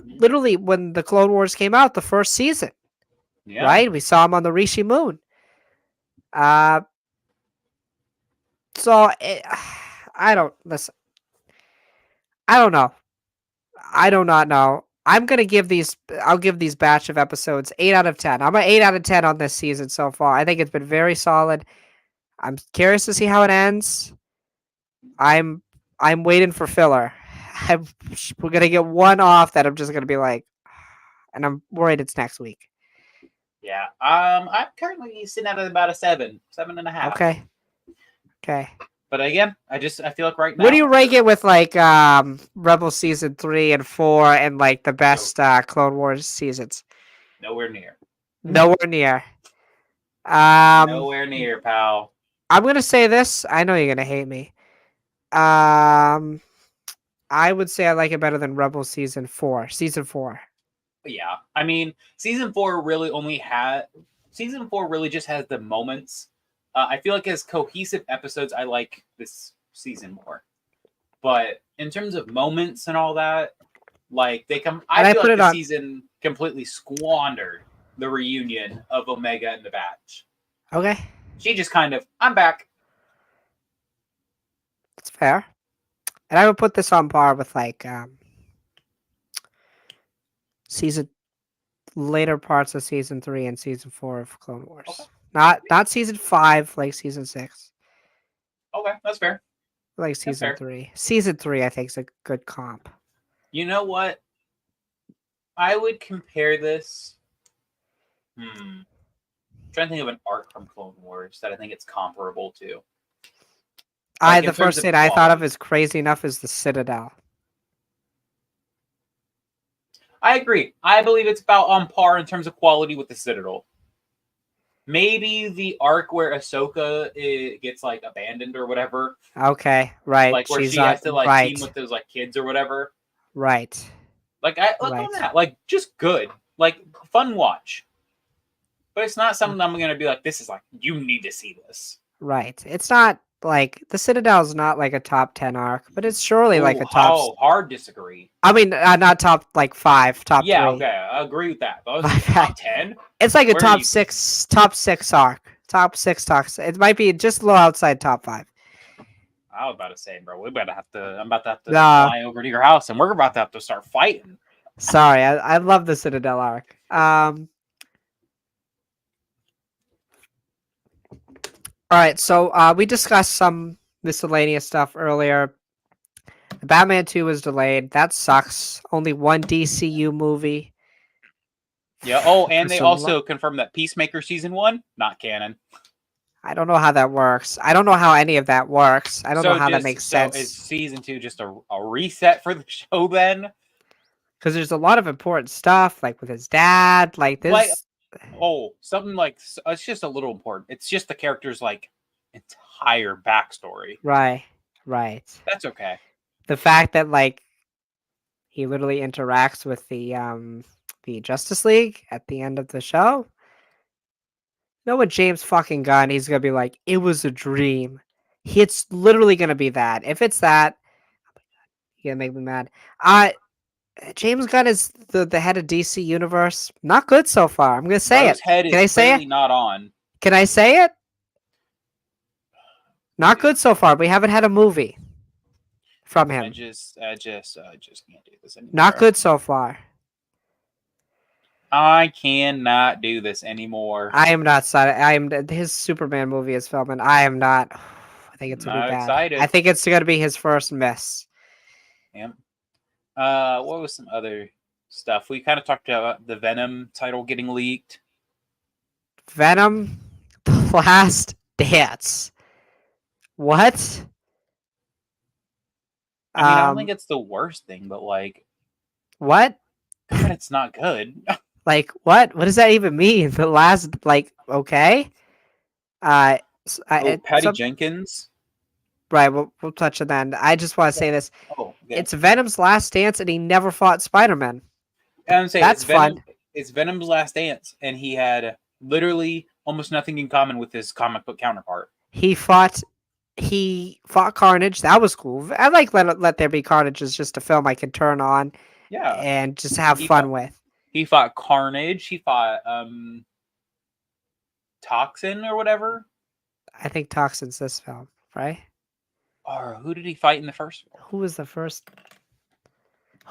literally when the Clone Wars came out, the first season. Yeah. Right? We saw him on the Rishi Moon. I don't know. I do not know. I'll give these batch of episodes 8 out of 10. I'm an 8 out of 10 on this season so far. I think it's been very solid. I'm curious to see how it ends. I'm waiting for filler. We're gonna get one off that I'm just gonna be like, and I'm worried it's next week. Yeah. I'm currently sitting at about a 7.5. Okay. But again, I feel like right now. What do you rank it with like Rebel season 3 and 4 and like the best Clone Wars seasons? Nowhere near. Nowhere near. Nowhere near, pal. I'm gonna say this. I know you're gonna hate me. I would say I like it better than Rebel season 4. Season 4. Yeah, I mean, season 4 really just has the moments. I feel like as cohesive episodes, I like this season more. But in terms of moments and all that, like I feel like the season completely squandered the reunion of Omega and the Batch. Okay. She just kind of, I'm back. That's fair. And I would put this on par with like later parts of season 3 and season 4 of Clone Wars. Okay. Not season 5, like season 6. Okay, that's fair. Like season 3. Season 3, I think, is a good comp. You know what? I would compare this. I'm trying to think of an arc from Clone Wars that I think it's comparable to. The first thing I thought of is crazy enough is the Citadel. I agree. I believe it's about on par in terms of quality with the Citadel. Maybe the arc where Ahsoka gets like abandoned or whatever. Okay, right. Like where she has to like team with those like kids or whatever. Right. Like I look on that. Like just good. Like fun watch. But it's not something I'm gonna be like, this is like, you need to see this. Right. It's not like the Citadel is not like a top 10 arc, but it's surely like a top. Oh, hard disagree. I mean, not top like 5, top 3. Yeah, okay, I agree with that. But top 10. It's like a top 6 arc. Top 6 talks. It might be just a little outside top 5. I was about to say, bro, I'm about to have to fly over to your house, and we're about to have to start fighting. Sorry, I love the Citadel arc. All right, so we discussed some miscellaneous stuff earlier. Batman 2 was delayed. That sucks. Only one DCU movie. Yeah. Oh, and they also confirmed that Peacemaker season 1 not canon. I don't know how that works. I don't know how any of that works. I don't know how that makes sense. So is season 2 just a reset for the show then? Because there's a lot of important stuff, like with his dad, like this. Something like it's just a little important. It's just the characters like entire backstory. Right. That's okay. The fact that like he literally interacts with the Justice League at the end of the show. You know what James fucking Gunn, he's gonna be like, it was a dream. It's literally gonna be that. If it's that, you're gonna make me mad. James Gunn is the head of DC Universe. Not good so far. I'm gonna say Bro's it. head Can I is say clearly it? not on. Can I say it? Not good so far. We haven't had a movie from I him. just can't do this anymore. Not good so far. I cannot do this anymore. I am not excited. His Superman movie is filming. I am not. I think it's gonna Not be bad. excited. I think it's gonna be his first miss. Yep. What was some other stuff? We kind of talked about the Venom title getting leaked. Venom, The Last Dance. What? I mean, I don't think it's the worst thing, but like, what? God, it's not good. Like what? What does that even mean? The last, like, okay. Patty Right. Jenkins. We'll touch on that. I just want to say this. Oh, yeah. It's Venom's last dance, and he never fought Spider-Man. And I'm saying That's fun. It's Venom's last dance, and he had literally almost nothing in common with his comic book counterpart. He fought Carnage. That was cool. I like Let There Be Carnage is just a film I can turn on, Yeah, and just have fun with. He fought Carnage. He fought Toxin or whatever. I think Toxin's this film, right? Or who did he fight in the first one? Who was the first?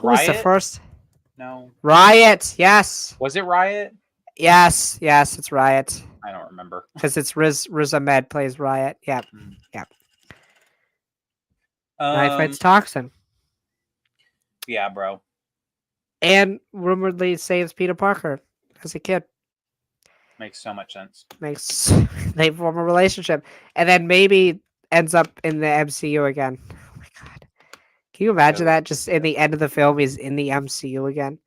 Riot? Was the first? No. Riot. Yes. Was it Riot? Yes. It's Riot. I don't remember. Because it's Riz Ahmed plays Riot. Yep. Knife fights Toxin. Yeah, bro. And rumoredly saves Peter Parker as a kid. Makes so much sense. They form a relationship, and then maybe ends up in the MCU again. Oh my god! Can you imagine that? Just in the end of the film, he's in the MCU again.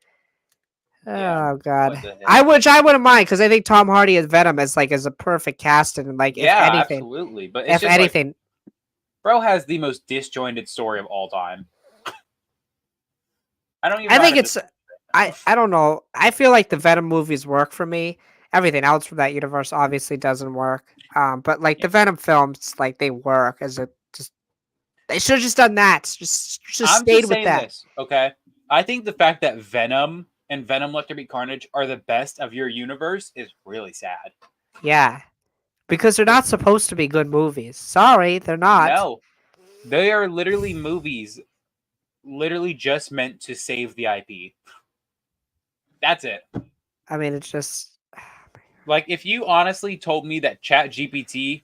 Yeah, Oh god! what the heck? I wouldn't mind because I think Tom Hardy as Venom is a perfect casting, and like if anything, absolutely. But it's if just anything, like, bro has the most disjointed story of all time. I don't even. I think it's. I don't know. I feel like the Venom movies work for me. Everything else from that universe obviously doesn't work. But like the Venom films, like they work as a just. They should have just done that. Just I'm stayed just with saying that. this, okay? I think the fact that Venom and Venom Let There Be Carnage are the best of your universe is really sad. Yeah, because they're not supposed to be good movies. Sorry, they're not. No, they are literally movies, literally just meant to save the IP. That's it. I mean, it's just. Like, if you honestly told me that ChatGPT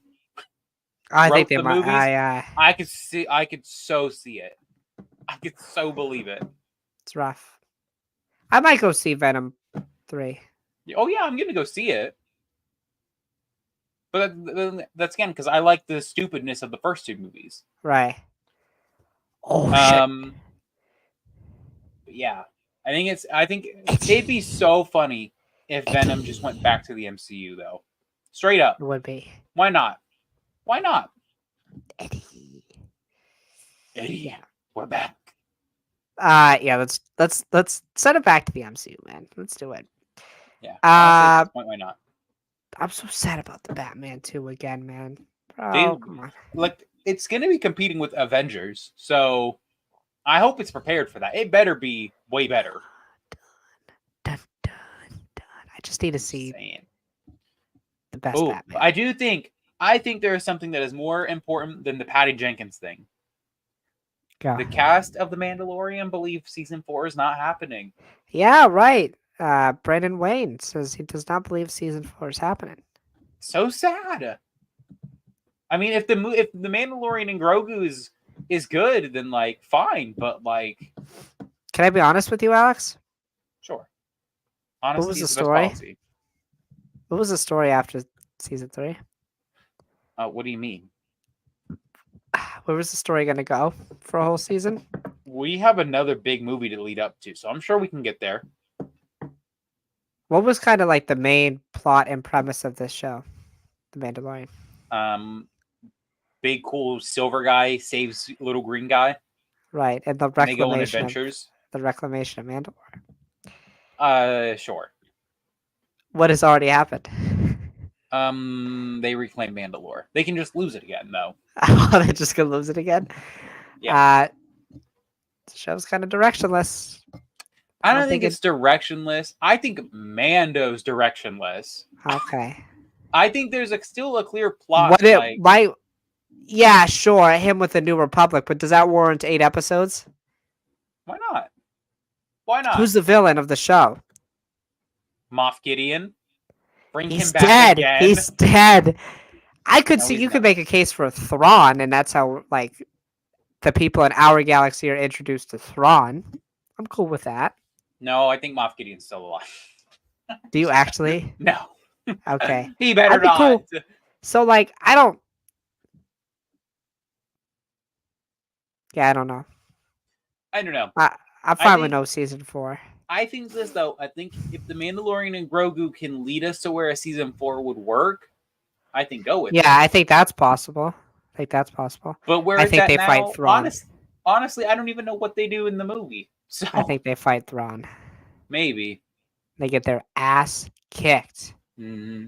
I wrote think they the might. movies, I could so see it. I could so believe it. It's rough. I might go see Venom 3. Oh yeah, I'm gonna go see it. But that's again because I like the stupidness of the first two movies. Right. Oh shit. Yeah, I think it'd be so funny if Venom just went back to the MCU though. Straight up. It would be. Why not? Why not? Eddie. Yeah. We're back. Yeah, let's send it back to the MCU, man. Let's do it. Yeah. Honestly, at this point, why not? I'm so sad about the Batman 2 again, man. Bro, Dude, come on. Like, it's gonna be competing with Avengers, so I hope it's prepared for that. It better be way better. Dun. I just need to see the best Oh, Batman. I think there is something that is more important than the Patty Jenkins thing. Go. The cast of The Mandalorian believe season 4 is not happening. Yeah, right. Brandon Wayne says he does not believe season 4 is happening. So sad. I mean, if the Mandalorian and Grogu is good, then like fine. But like, can I be honest with you, Alex? Sure. Honestly, what was the best story? policy. What was the story after season 3? What do you mean? Where was the story going to go for a whole season? We have another big movie to lead up to, so I'm sure we can get there. What was kind of like the main plot and premise of this show, The Mandalorian? big cool silver guy saves little green guy. Right, and the And they go on reclamation. adventures. The reclamation of Mandalore. Sure. What has already happened? They reclaim Mandalore. They can just lose it again, though. Oh, they're just gonna lose it again. Yeah. The show's kind of directionless. I don't think it's directionless. I think Mando's directionless. Okay. I think there's still a clear plot. Yeah, sure, him with the New Republic, but does that warrant 8 episodes? Why not? Why not? Who's the villain of the show? Moff Gideon. Bring He's him back dead. again. He's dead. I could No, see he's you could not. make a case for Thrawn, and that's how like the people in our galaxy are introduced to Thrawn. I'm cool with that. No, I think Moff Gideon's still alive. Do you actually? No. Okay. He better I'd be not. cool. So like I don't know. I don't know. I'm fine with no season 4. I think this though. I think if the Mandalorian and Grogu can lead us to where a season 4 would work, I think go with it. Yeah, I think that's possible. But where I is think that they now? fight Thrawn. Honestly, I don't even know what they do in the movie. So I think they fight Thrawn. maybe They get their ass kicked. Mm-hmm.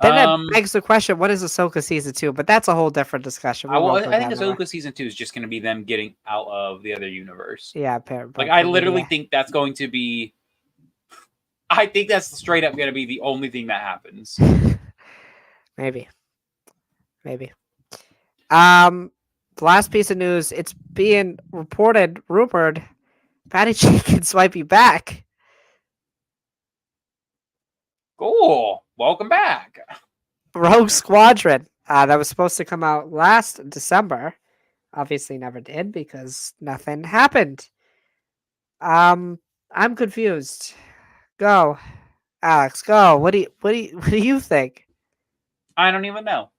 Then that begs the question: what is Ahsoka season 2? But that's a whole different discussion. I think Ahsoka season 2 is just going to be them getting out of the other universe. Yeah, like I literally think that's going to be. I think that's straight up going to be the only thing that happens. Maybe. The last piece of news: it's being rumored, Patty Jenkins might be back. Cool. Welcome back. Rogue Squadron. That was supposed to come out last December. Obviously never did because nothing happened. I'm confused. Go. Alex, go. What do you think? I don't even know.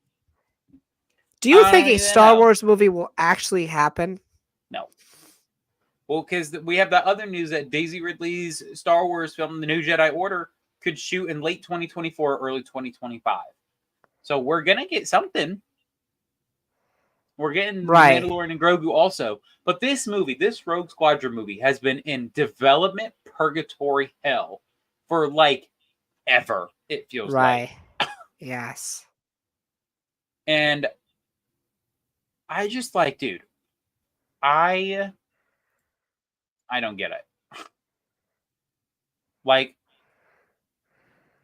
Do you think a Star Wars movie will actually happen? No. Well, because we have that other news that Daisy Ridley's Star Wars film, The New Jedi Order, could shoot in late 2024 or early 2025. So we're going to get something. We're getting Mandalorian and Grogu also. But this movie, this Rogue Squadron movie, has been in development purgatory hell for like ever, it feels like. Yes. And I just like, dude, I don't get it. Like,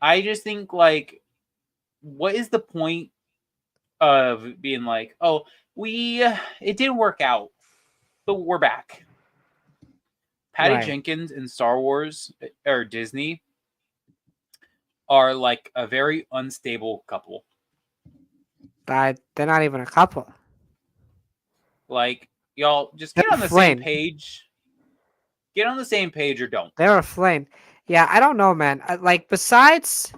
I just think, like, what is the point of being like, oh, it didn't work out, but we're back. Patty Jenkins in Star Wars or Disney are like a very unstable couple. They're not even a couple. Like, y'all just get on the same page. Get on the same page or don't. They're a flame. Yeah, I don't know, man. Besides,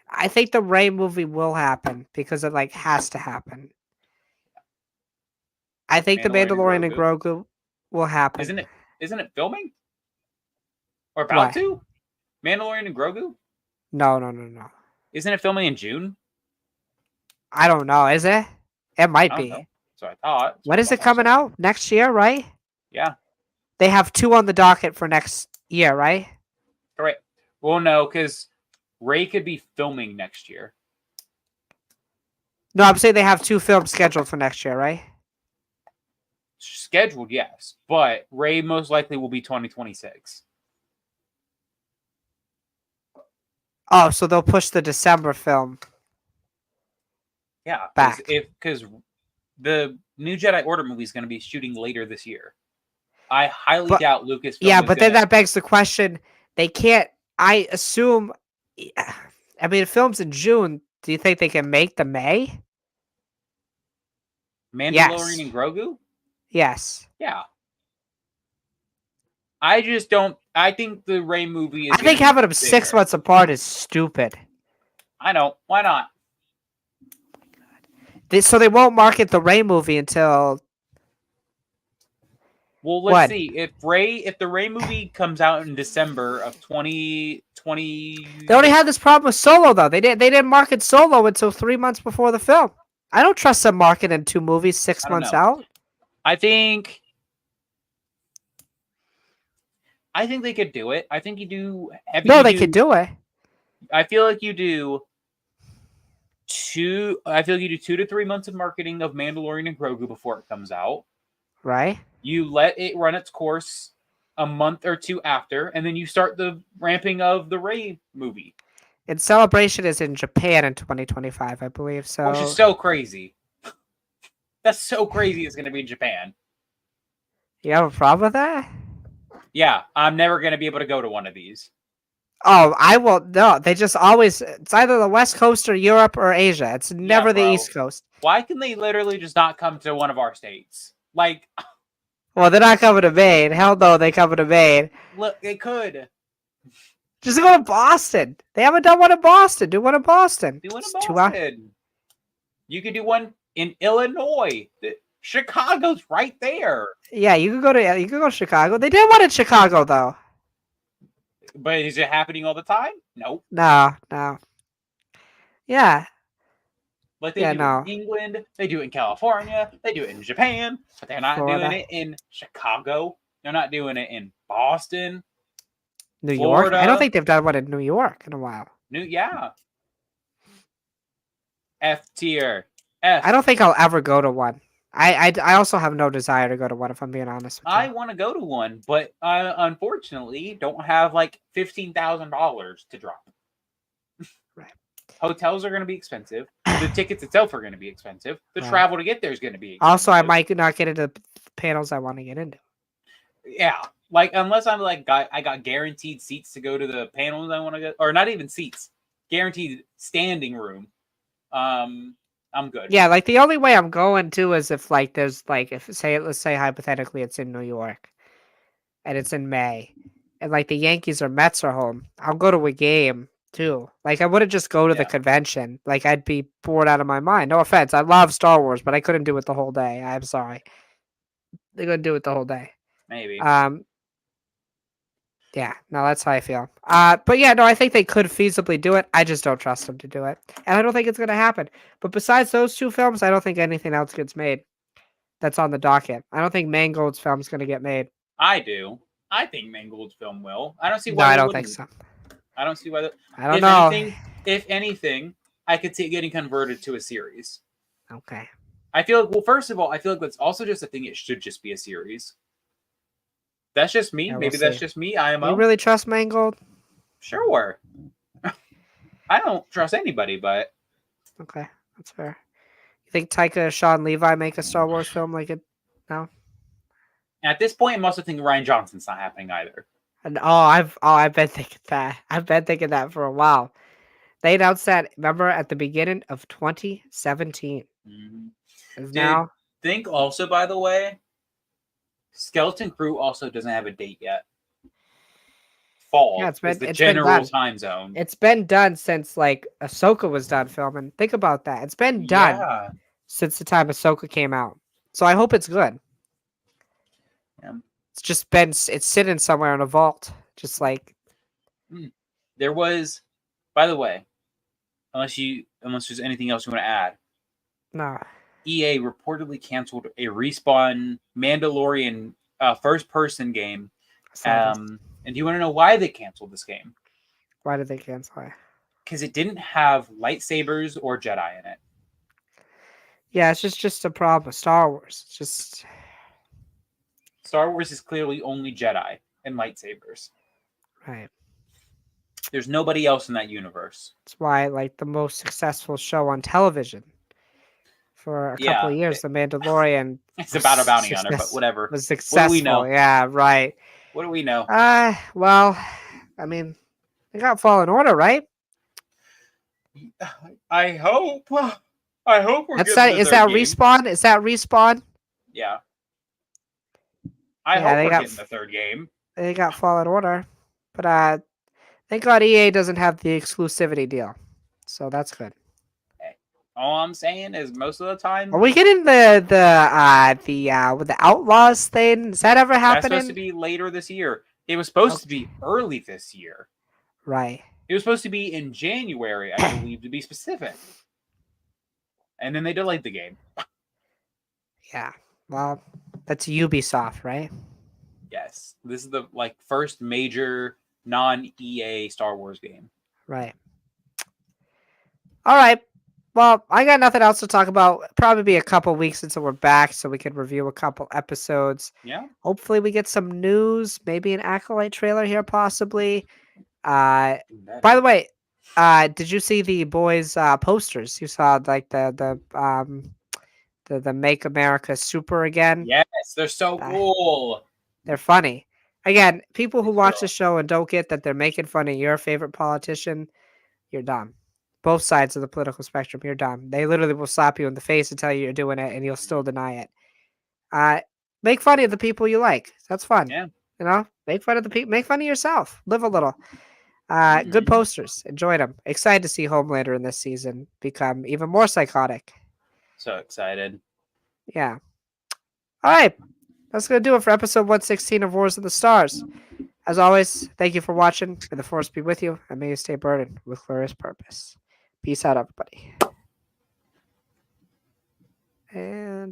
I think the Rey movie will happen because it like has to happen. I think the Mandalorian and Grogu will happen. Isn't it filming? Or about to? Mandalorian and Grogu? No. Isn't it filming in June? I don't know. Is it? It might be. That's what I thought. When is it coming out? Next year, right? Yeah. They have 2 on the docket for next year, right? Correct. Well, no, because Rey could be filming next year. No, I'm saying they have 2 films scheduled for next year, right? Scheduled, yes. But Rey most likely will be 2026. Oh, so they'll push the December film. Yeah. Back. Because the New Jedi Order movie is going to be shooting later this year. I highly doubt Lucasfilm. Yeah, but then that begs the question. They can't. I assume. I mean, the film's in June. Do you think they can make the May? Mandalorian and Grogu? Yes. Yeah. I just don't. I think the Rey movie is. I think having them 6 months apart is stupid. I know. Why not? So they won't market the Rey movie until Well, let's What? see. If the Ray movie comes out in December of 2020, They already had this problem with Solo though. They didn't market Solo until 3 months before the film. I don't trust them marketing 2 movies 6 I don't months know. out. I think they could do it. I think you do. No, they could do it. I feel like you do 2 to 3 months of marketing of Mandalorian and Grogu before it comes out. Right? You let it run its course a month or 2 after, and then you start the ramping of the Rey movie. And Celebration is in Japan in 2025, I believe. So Which is so crazy. That's so crazy it's going to be in Japan. You have a problem with that? Yeah, I'm never going to be able to go to one of these. Oh, I will. No, they just always. It's either the West Coast or Europe or Asia. It's never the bro. East Coast. Why can they literally just not come to one of our states? Like, well, they're not coming to Maine. Hell no, they coming to Maine. Look, they could. Just go to Boston. They haven't done one in Boston. Do one in Boston. Do one in It's 2 hours. Boston. You could do one in Illinois. Chicago's right there. Yeah, you could go to Chicago. They did one in Chicago though. But is it happening all the time? Nope. No. Yeah. Like they do in England, they do it in California, they do it in Japan, but they're not Florida. doing it in Chicago. They're not doing it in Boston. New Florida. York. I don't think they've done one in New York in a while. F tier. F. I don't think I'll ever go to one. I also have no desire to go to one, if I'm being honest with you. I want to go to one, but I unfortunately don't have like $15,000 to drop. Right. Hotels are going to be expensive. The tickets itself are going to be expensive. The Right. travel to get there is going to be expensive. Also, I might not get into the panels I want to get into. Yeah. Like, unless I'm like, I got guaranteed seats to go to the panels I want to go, or not even seats, guaranteed standing room. I'm good. Yeah, like the only way I'm going to is if like there's like let's say hypothetically it's in New York and it's in May and like the Yankees or Mets are home, I'll go to a game too. Like I wouldn't just go to the convention. Like I'd be bored out of my mind. No offense, I love Star Wars, but I couldn't do it the whole day. I'm sorry. They couldn't do it the whole day. Maybe. Yeah, no, that's how I feel. But yeah, no, I think they could feasibly do it. I just don't trust them to do it. And I don't think it's going to happen. But besides those 2 films, I don't think anything else gets made that's on the docket. I don't think Mangold's film's going to get made. I do. I think Mangold's film will. I don't see No, why I don't think so. I don't see why. I don't know. If anything, I could see it getting converted to a series. Okay. I feel like, well, first of all, I feel like that's also just a thing. It should just be a series. That's just me. Yeah, Maybe that's just me. IMO. You really trust Mangold? Sure. I don't trust anybody, but Okay, that's fair. You think Taika and Sean Levi make a Star Wars film like it? No. At this point, I'm also thinking Rian Johnson's not happening either. And I've been thinking that. I've been thinking that for a while. They announced that. Remember at the beginning of 2017. Mm-hmm. Now think also, by the way, Skeleton Crew also doesn't have a date yet. Fall. Yeah, it's the general time zone. It's been done since like Ahsoka was done filming. Think about that. It's been done since the time Ahsoka came out. So I hope it's good. Yeah. It's sitting somewhere in a vault. Just like there was, by the way, unless there's anything else you want to add. No. EA reportedly canceled a Respawn Mandalorian first-person game. And do you want to know why they canceled this game? Why did they cancel it? Because it didn't have lightsabers or Jedi in it. Yeah, it's just a problem with Star Wars. It's just Star Wars is clearly only Jedi and lightsabers. Right. There's nobody else in that universe. That's why, like, the most successful show on television for a couple of years, The Mandalorian. It's about a bounty hunter, but whatever. Was successful. What do we know? Yeah, right. What do we know? Well, I mean, they got Fallen Order, right? I hope. I hope we're. Is that Respawn? Is that Respawn? Yeah. I hope we're getting the third game. They got Fallen Order, but thank God EA doesn't have the exclusivity deal, so that's good. All I'm saying is most of the time Are we getting with the Outlaws thing? Is that ever that's supposed to happening? be later this year. It was supposed to be early this year. Right. It was supposed to be in January, I believe, to be specific. And then they delayed the game. Yeah. Well, that's Ubisoft, right? Yes, this is the first major non-EA Star Wars game. Right. All right. Well, I got nothing else to talk about. Probably be a couple weeks until we're back, so we can review a couple episodes. Yeah. Hopefully, we get some news. Maybe an Acolyte trailer here, possibly. By the way, did you see the boys' posters? You saw like the Make America Super Again. Yes, they're so cool. They're funny. Again, people who watch the Sure. show and don't get that they're making fun of your favorite politician, you're dumb. Both sides of the political spectrum, you're dumb. They literally will slap you in the face and tell you you're doing it, and you'll still deny it. Make fun of the people you like. That's fun. Yeah. You know, make fun of the people. Make fun of yourself. Live a little. Good posters. Enjoyed them. Excited to see Homelander in this season become even more psychotic. So excited. Yeah. All right. That's going to do it for episode 116 of Wars of the Stars. As always, thank you for watching. May the Force be with you, and may you stay burdened with glorious purpose. Peace out, everybody. And